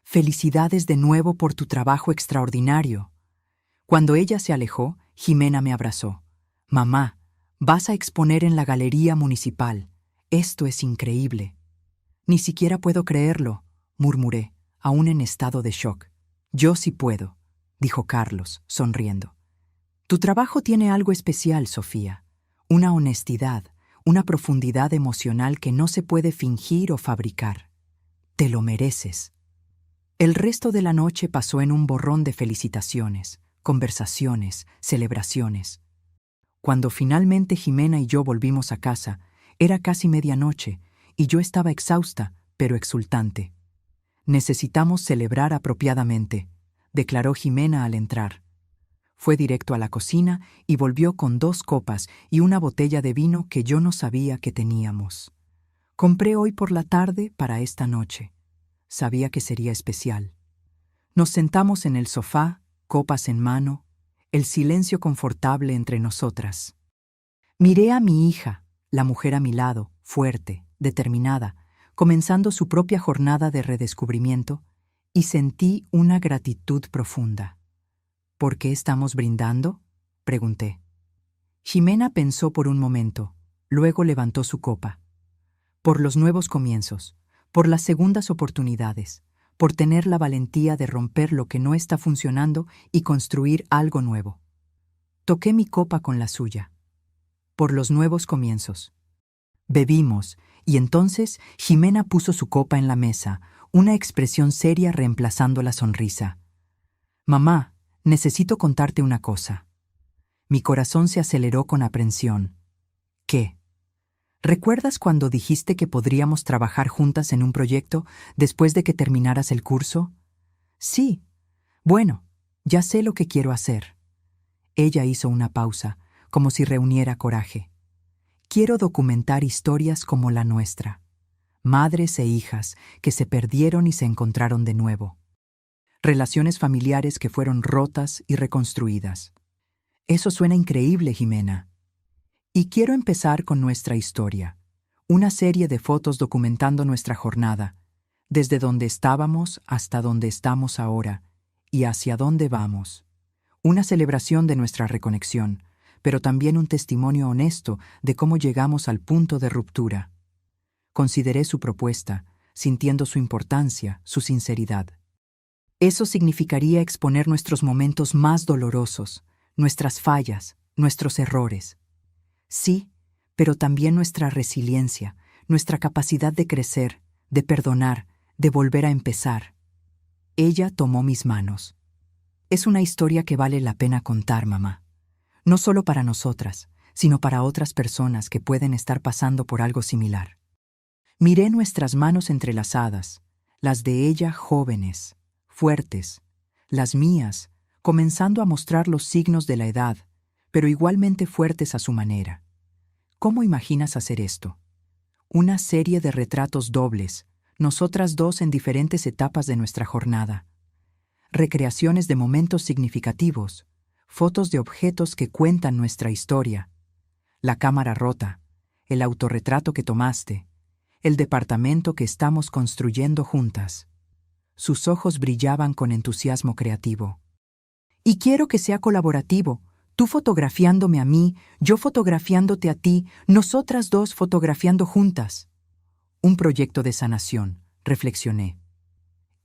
S1: Felicidades de nuevo por tu trabajo extraordinario. Cuando ella se alejó, Jimena me abrazó. Mamá, vas a exponer en la Galería Municipal. Esto es increíble. Ni siquiera puedo creerlo, murmuré, aún en estado de shock. Yo sí puedo, dijo Carlos, sonriendo. Tu trabajo tiene algo especial, Sofía. Una honestidad, una profundidad emocional que no se puede fingir o fabricar. Te lo mereces. El resto de la noche pasó en un borrón de felicitaciones, conversaciones, celebraciones. Cuando finalmente Jimena y yo volvimos a casa, era casi medianoche y yo estaba exhausta, pero exultante. Necesitamos celebrar apropiadamente, declaró Jimena al entrar. Fue directo a la cocina y volvió con 2 copas y una botella de vino que yo no sabía que teníamos. Compré hoy por la tarde para esta noche. Sabía que sería especial. Nos sentamos en el sofá, copas en mano, el silencio confortable entre nosotras. Miré a mi hija, la mujer a mi lado, fuerte, determinada, comenzando su propia jornada de redescubrimiento, y sentí una gratitud profunda. ¿Por qué estamos brindando?, pregunté. Jimena pensó por un momento, luego levantó su copa. Por los nuevos comienzos, por las segundas oportunidades, por tener la valentía de romper lo que no está funcionando y construir algo nuevo. Toqué mi copa con la suya. Por los nuevos comienzos. Bebimos, y entonces Jimena puso su copa en la mesa, una expresión seria reemplazando la sonrisa. Mamá, necesito contarte una cosa. Mi corazón se aceleró con aprensión. ¿Qué? ¿Recuerdas cuando dijiste que podríamos trabajar juntas en un proyecto después de que terminaras el curso? Sí. Bueno, ya sé lo que quiero hacer. Ella hizo una pausa, como si reuniera coraje. Quiero documentar historias como la nuestra. Madres e hijas que se perdieron y se encontraron de nuevo. Relaciones familiares que fueron rotas y reconstruidas. Eso suena increíble, Jimena. Y quiero empezar con nuestra historia, una serie de fotos documentando nuestra jornada, desde donde estábamos hasta donde estamos ahora y hacia dónde vamos. Una celebración de nuestra reconexión, pero también un testimonio honesto de cómo llegamos al punto de ruptura. Consideré su propuesta, sintiendo su importancia, su sinceridad. Eso significaría exponer nuestros momentos más dolorosos, nuestras fallas, nuestros errores. Sí, pero también nuestra resiliencia, nuestra capacidad de crecer, de perdonar, de volver a empezar. Ella tomó mis manos. Es una historia que vale la pena contar, mamá. No solo para nosotras, sino para otras personas que pueden estar pasando por algo similar. Miré nuestras manos entrelazadas, las de ella jóvenes, fuertes, las mías, comenzando a mostrar los signos de la edad, pero igualmente fuertes a su manera. ¿Cómo imaginas hacer esto? Una serie de retratos dobles, nosotras dos en diferentes etapas de nuestra jornada. Recreaciones de momentos significativos, fotos de objetos que cuentan nuestra historia. La cámara rota, el autorretrato que tomaste, el departamento que estamos construyendo juntas. Sus ojos brillaban con entusiasmo creativo. Y quiero que sea colaborativo, tú fotografiándome a mí, yo fotografiándote a ti, nosotras dos fotografiando juntas. Un proyecto de sanación, reflexioné.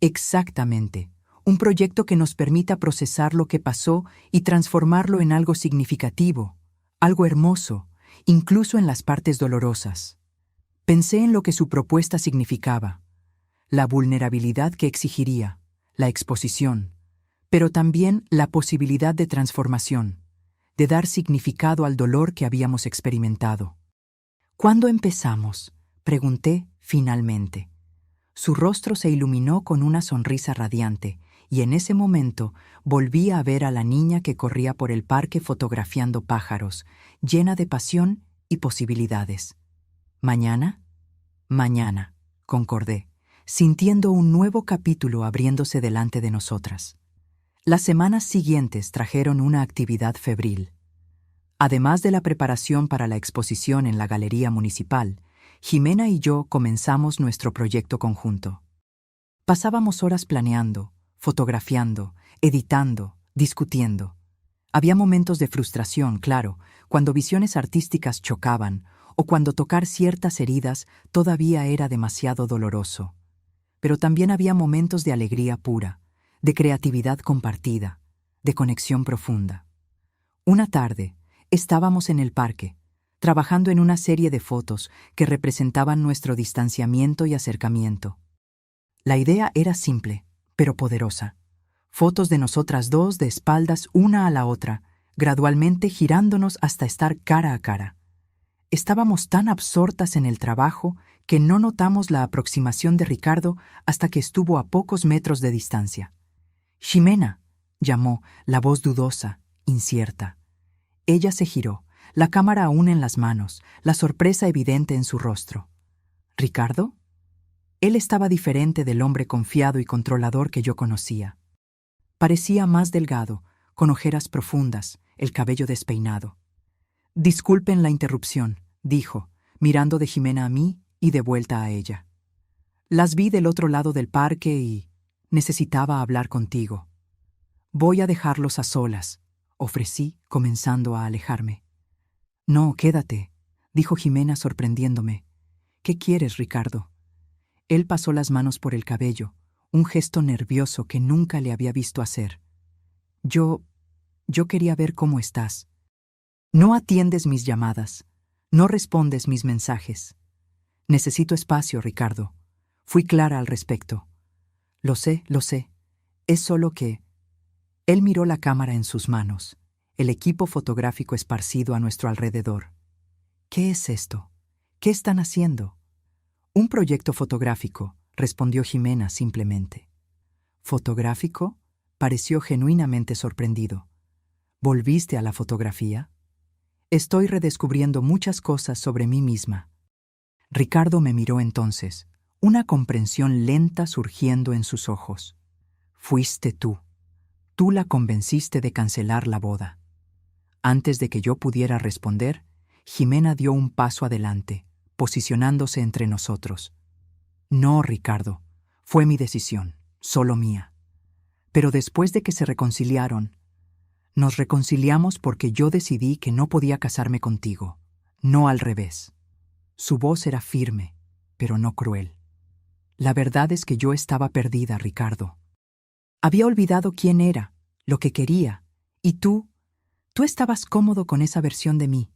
S1: Exactamente, un proyecto que nos permita procesar lo que pasó y transformarlo en algo significativo, algo hermoso, incluso en las partes dolorosas. Pensé en lo que su propuesta significaba, la vulnerabilidad que exigiría, la exposición, pero también la posibilidad de transformación, de dar significado al dolor que habíamos experimentado. ¿Cuándo empezamos?, pregunté finalmente. Su rostro se iluminó con una sonrisa radiante, y en ese momento volví a ver a la niña que corría por el parque fotografiando pájaros, llena de pasión y posibilidades. ¿Mañana? Mañana, concordé, sintiendo un nuevo capítulo abriéndose delante de nosotras. Las semanas siguientes trajeron una actividad febril. Además de la preparación para la exposición en la Galería Municipal, Jimena y yo comenzamos nuestro proyecto conjunto. Pasábamos horas planeando, fotografiando, editando, discutiendo. Había momentos de frustración, claro, cuando visiones artísticas chocaban o cuando tocar ciertas heridas todavía era demasiado doloroso. Pero también había momentos de alegría pura, de creatividad compartida, de conexión profunda. Una tarde, estábamos en el parque, trabajando en una serie de fotos que representaban nuestro distanciamiento y acercamiento. La idea era simple, pero poderosa. Fotos de nosotras dos de espaldas una a la otra, gradualmente girándonos hasta estar cara a cara. Estábamos tan absortas en el trabajo que no notamos la aproximación de Ricardo hasta que estuvo a pocos metros de distancia. «Ximena», llamó, la voz dudosa, incierta. Ella se giró, la cámara aún en las manos, la sorpresa evidente en su rostro. ¿Ricardo? Él estaba diferente del hombre confiado y controlador que yo conocía. Parecía más delgado, con ojeras profundas, el cabello despeinado. «Disculpen la interrupción», dijo, mirando de Jimena a mí y de vuelta a ella. «Las vi del otro lado del parque y necesitaba hablar contigo». «Voy a dejarlos a solas», ofrecí, comenzando a alejarme. «No, quédate», dijo Jimena sorprendiéndome. «¿Qué quieres, Ricardo?» Él pasó las manos por el cabello, un gesto nervioso que nunca le había visto hacer. Yo quería ver cómo estás. No atiendes mis llamadas, no respondes mis mensajes. Necesito espacio, Ricardo. Fui clara al respecto. Lo sé. Es solo que... Él miró la cámara en sus manos, el equipo fotográfico esparcido a nuestro alrededor. ¿Qué es esto? ¿Qué están haciendo? Un proyecto fotográfico, respondió Jimena simplemente. ¿Fotográfico? Pareció genuinamente sorprendido. ¿Volviste a la fotografía? Estoy redescubriendo muchas cosas sobre mí misma. Ricardo me miró entonces, una comprensión lenta surgiendo en sus ojos. Fuiste tú. Tú la convenciste de cancelar la boda. Antes de que yo pudiera responder, Jimena dio un paso adelante, posicionándose entre nosotros. No, Ricardo, fue mi decisión, solo mía. Pero después de que se reconciliaron, nos reconciliamos porque yo decidí que no podía casarme contigo, no al revés. Su voz era firme, pero no cruel. La verdad es que yo estaba perdida, Ricardo. Había olvidado quién era, lo que quería, y tú estabas cómodo con esa versión de mí.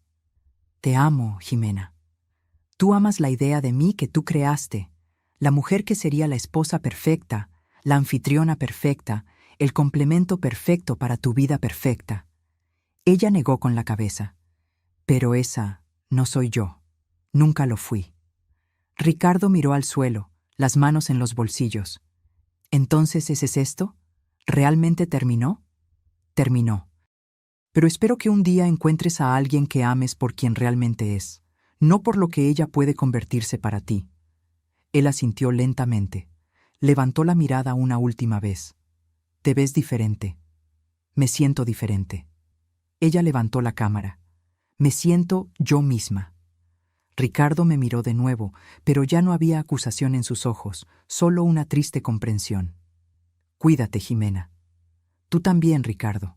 S1: Te amo, Jimena. Tú amas la idea de mí que tú creaste, la mujer que sería la esposa perfecta, la anfitriona perfecta, el complemento perfecto para tu vida perfecta. Ella negó con la cabeza. Pero esa no soy yo. Nunca lo fui. Ricardo miró al suelo, las manos en los bolsillos. ¿Entonces ese es esto? ¿Realmente terminó? terminó. Pero espero que un día encuentres a alguien que ames por quien realmente es, no por lo que ella puede convertirse para ti. Él asintió lentamente. Levantó la mirada una última vez. Te ves diferente. Me siento diferente. Ella levantó la cámara. Me siento yo misma. Ricardo me miró de nuevo, pero ya no había acusación en sus ojos, solo una triste comprensión. Cuídate, Jimena. Tú también, Ricardo.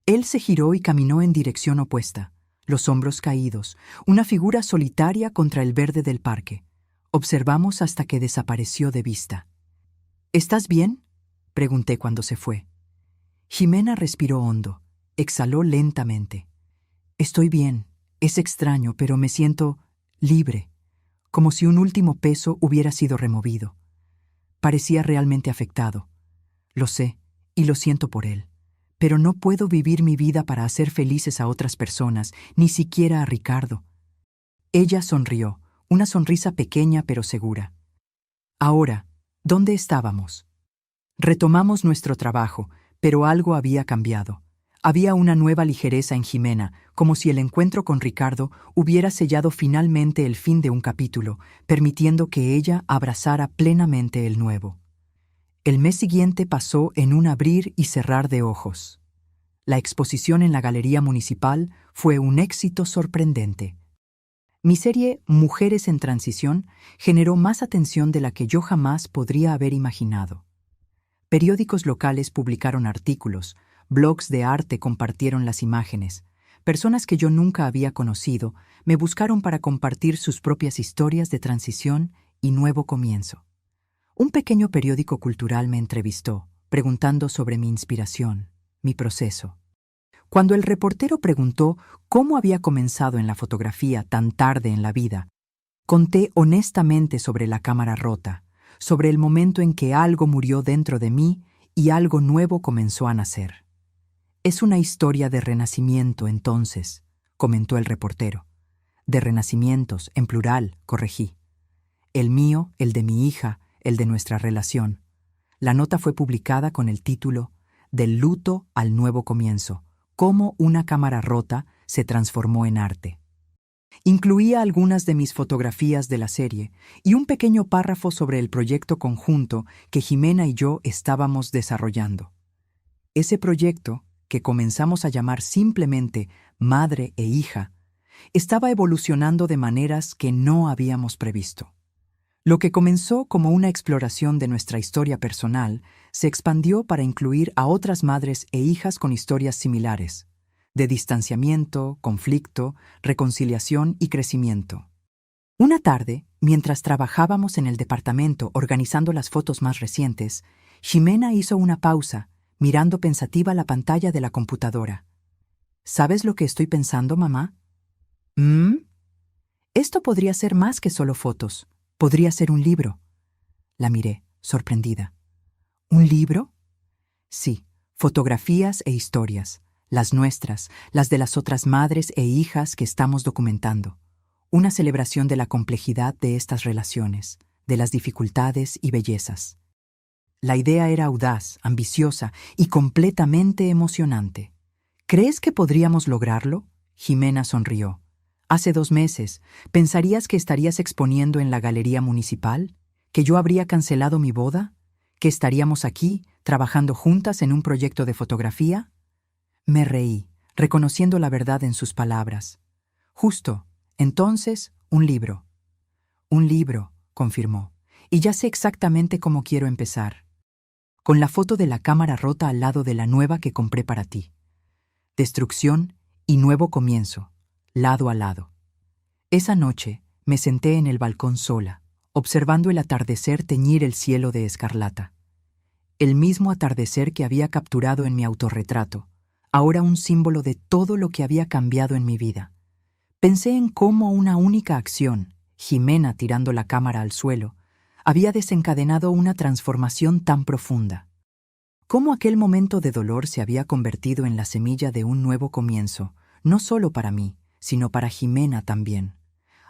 S1: Él se giró y caminó en dirección opuesta, los hombros caídos, una figura solitaria contra el verde del parque. Observamos hasta que desapareció de vista. ¿Estás bien?, pregunté cuando se fue. Jimena respiró hondo, exhaló lentamente. Estoy bien, es extraño, pero me siento libre, como si un último peso hubiera sido removido. Parecía realmente afectado. Lo sé, y lo siento por él. Pero no puedo vivir mi vida para hacer felices a otras personas, ni siquiera a Ricardo. Ella sonrió, una sonrisa pequeña pero segura. Ahora, ¿dónde estábamos? Retomamos nuestro trabajo, pero algo había cambiado. Había una nueva ligereza en Jimena, como si el encuentro con Ricardo hubiera sellado finalmente el fin de un capítulo, permitiendo que ella abrazara plenamente el nuevo. El mes siguiente pasó en un abrir y cerrar de ojos. La exposición en la Galería Municipal fue un éxito sorprendente. Mi serie Mujeres en Transición generó más atención de la que yo jamás podría haber imaginado. Periódicos locales publicaron artículos, blogs de arte compartieron las imágenes. Personas que yo nunca había conocido me buscaron para compartir sus propias historias de transición y nuevo comienzo. Un pequeño periódico cultural me entrevistó, preguntando sobre mi inspiración, mi proceso. Cuando el reportero preguntó cómo había comenzado en la fotografía tan tarde en la vida, conté honestamente sobre la cámara rota, sobre el momento en que algo murió dentro de mí y algo nuevo comenzó a nacer. Es una historia de renacimiento, entonces, comentó el reportero. De renacimientos, en plural, corregí. El mío, el de mi hija, el de nuestra relación. La nota fue publicada con el título Del luto al nuevo comienzo, cómo una cámara rota se transformó en arte. Incluía algunas de mis fotografías de la serie y un pequeño párrafo sobre el proyecto conjunto que Jimena y yo estábamos desarrollando. Ese proyecto, que comenzamos a llamar simplemente Madre e Hija, estaba evolucionando de maneras que no habíamos previsto. Lo que comenzó como una exploración de nuestra historia personal se expandió para incluir a otras madres e hijas con historias similares, de distanciamiento, conflicto, reconciliación y crecimiento. Una tarde, mientras trabajábamos en el departamento organizando las fotos más recientes, Jimena hizo una pausa, mirando pensativa la pantalla de la computadora. ¿Sabes lo que estoy pensando, mamá? Esto podría ser más que solo fotos. Podría ser un libro. La miré, sorprendida. ¿Un libro? Sí, fotografías e historias, las nuestras, las de las otras madres e hijas que estamos documentando. Una celebración de la complejidad de estas relaciones, de las dificultades y bellezas. La idea era audaz, ambiciosa y completamente emocionante. ¿Crees que podríamos lograrlo? Jimena sonrió. Hace 2 meses, ¿pensarías que estarías exponiendo en la Galería Municipal? ¿Que yo habría cancelado mi boda? ¿Que estaríamos aquí, trabajando juntas en un proyecto de fotografía? Me reí, reconociendo la verdad en sus palabras. Justo, entonces, un libro. Un libro, confirmó, y ya sé exactamente cómo quiero empezar. Con la foto de la cámara rota al lado de la nueva que compré para ti. Destrucción y nuevo comienzo, lado a lado. Esa noche me senté en el balcón sola, observando el atardecer teñir el cielo de escarlata. El mismo atardecer que había capturado en mi autorretrato, ahora un símbolo de todo lo que había cambiado en mi vida. Pensé en cómo una única acción, Jimena tirando la cámara al suelo, había desencadenado una transformación tan profunda. Cómo aquel momento de dolor se había convertido en la semilla de un nuevo comienzo, no solo para mí, sino para Jimena también.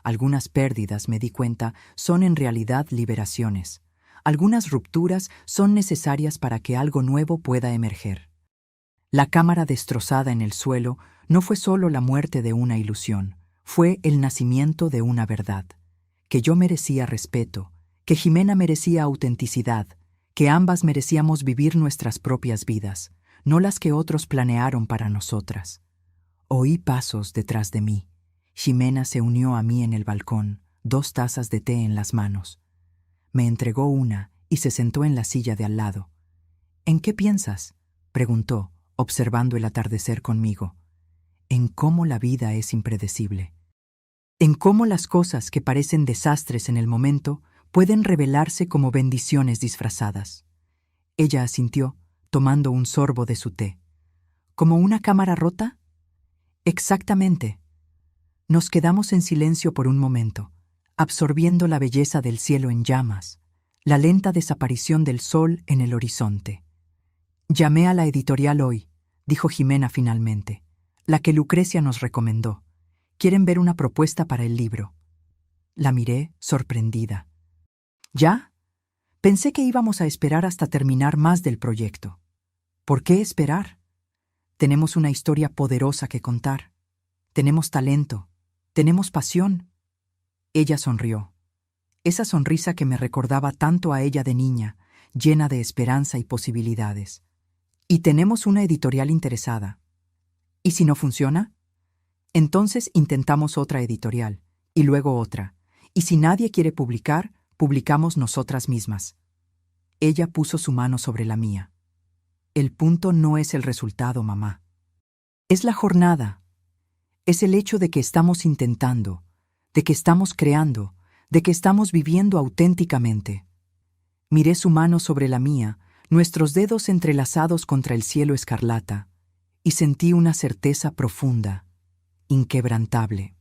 S1: Algunas pérdidas, me di cuenta, son en realidad liberaciones. Algunas rupturas son necesarias para que algo nuevo pueda emerger. La cámara destrozada en el suelo no fue solo la muerte de una ilusión, fue el nacimiento de una verdad. Que yo merecía respeto, que Jimena merecía autenticidad, que ambas merecíamos vivir nuestras propias vidas, no las que otros planearon para nosotras. Oí pasos detrás de mí. Jimena se unió a mí en el balcón, 2 tazas de té en las manos. Me entregó una y se sentó en la silla de al lado. ¿En qué piensas?, preguntó, observando el atardecer conmigo. En cómo la vida es impredecible. En cómo las cosas que parecen desastres en el momento pueden revelarse como bendiciones disfrazadas. Ella asintió, tomando un sorbo de su té. ¿Como una cámara rota? Exactamente. Nos quedamos en silencio por un momento, absorbiendo la belleza del cielo en llamas, la lenta desaparición del sol en el horizonte. Llamé a la editorial hoy, dijo Jimena finalmente, la que Lucrecia nos recomendó. Quieren ver una propuesta para el libro. La miré, sorprendida. ¿Ya? Pensé que íbamos a esperar hasta terminar más del proyecto. ¿Por qué esperar? Tenemos una historia poderosa que contar. Tenemos talento. Tenemos pasión. Ella sonrió. Esa sonrisa que me recordaba tanto a ella de niña, llena de esperanza y posibilidades. Y tenemos una editorial interesada. ¿Y si no funciona? Entonces intentamos otra editorial, y luego otra. Y si nadie quiere publicar, publicamos nosotras mismas. Ella puso su mano sobre la mía. El punto no es el resultado, mamá. Es la jornada. Es el hecho de que estamos intentando, de que estamos creando, de que estamos viviendo auténticamente. Miré su mano sobre la mía, nuestros dedos entrelazados contra el cielo escarlata, y sentí una certeza profunda, inquebrantable.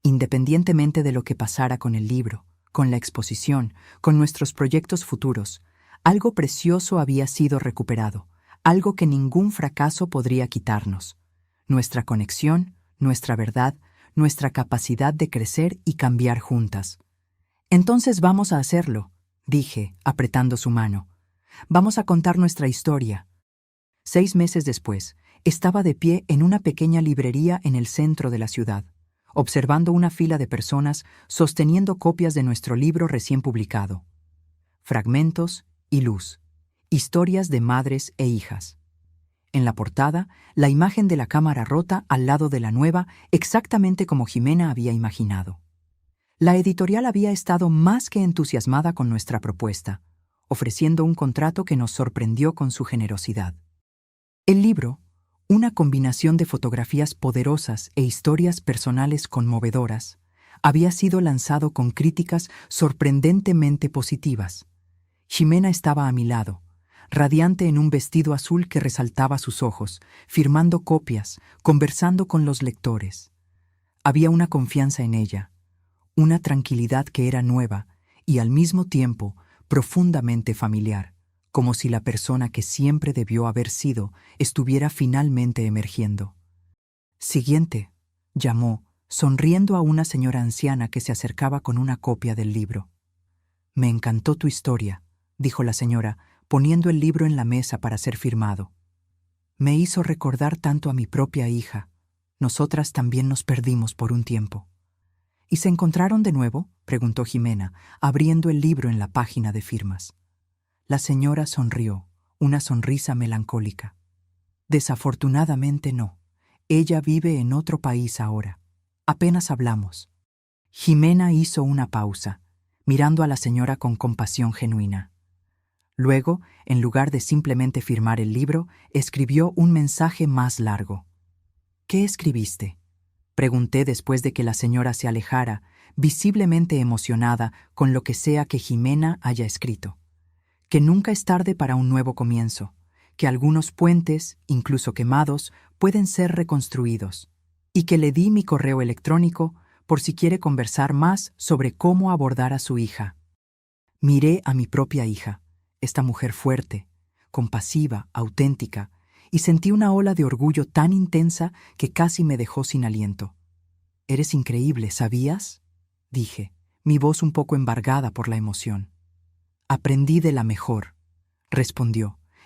S1: Independientemente de lo que pasara con el libro, con la exposición, con nuestros proyectos futuros, algo precioso había sido recuperado, algo que ningún fracaso podría quitarnos. Nuestra conexión, nuestra verdad, nuestra capacidad de crecer y cambiar juntas. Entonces vamos a hacerlo, dije, apretando su mano. Vamos a contar nuestra historia. 6 meses después, estaba de pie en una pequeña librería en el centro de la ciudad, observando una fila de personas sosteniendo copias de nuestro libro recién publicado. Fragmentos y luz. Historias de madres e hijas. En la portada, la imagen de la cámara rota al lado de la nueva, exactamente como Jimena había imaginado. La editorial había estado más que entusiasmada con nuestra propuesta, ofreciendo un contrato que nos sorprendió con su generosidad. El libro, una combinación de fotografías poderosas e historias personales conmovedoras, había sido lanzado con críticas sorprendentemente positivas. Jimena estaba a mi lado, radiante en un vestido azul que resaltaba sus ojos, firmando copias, conversando con los lectores. Había una confianza en ella, una tranquilidad que era nueva y al mismo tiempo profundamente familiar, como si la persona que siempre debió haber sido estuviera finalmente emergiendo. Siguiente, llamó, sonriendo a una señora anciana que se acercaba con una copia del libro. Me encantó tu historia, dijo la señora, poniendo el libro en la mesa para ser firmado. Me hizo recordar tanto a mi propia hija. Nosotras también nos perdimos por un tiempo. ¿Y se encontraron de nuevo?, preguntó Jimena, abriendo el libro en la página de firmas. La señora sonrió, una sonrisa melancólica. Desafortunadamente no. Ella vive en otro país ahora. Apenas hablamos. Jimena hizo una pausa, mirando a la señora con compasión genuina. Luego, en lugar de simplemente firmar el libro, escribió un mensaje más largo. ¿Qué escribiste?, pregunté después de que la señora se alejara, visiblemente emocionada con lo que sea que Jimena haya escrito. Que nunca es tarde para un nuevo comienzo, que algunos puentes, incluso quemados, pueden ser reconstruidos, y que le di mi correo electrónico por si quiere conversar más sobre cómo abordar a su hija. Miré a mi propia hija, esta mujer fuerte, compasiva, auténtica, y sentí una ola de orgullo tan intensa que casi me dejó sin aliento. «Eres increíble, ¿sabías?», dije, mi voz un poco embargada por la emoción. «Aprendí de la mejor», respondió,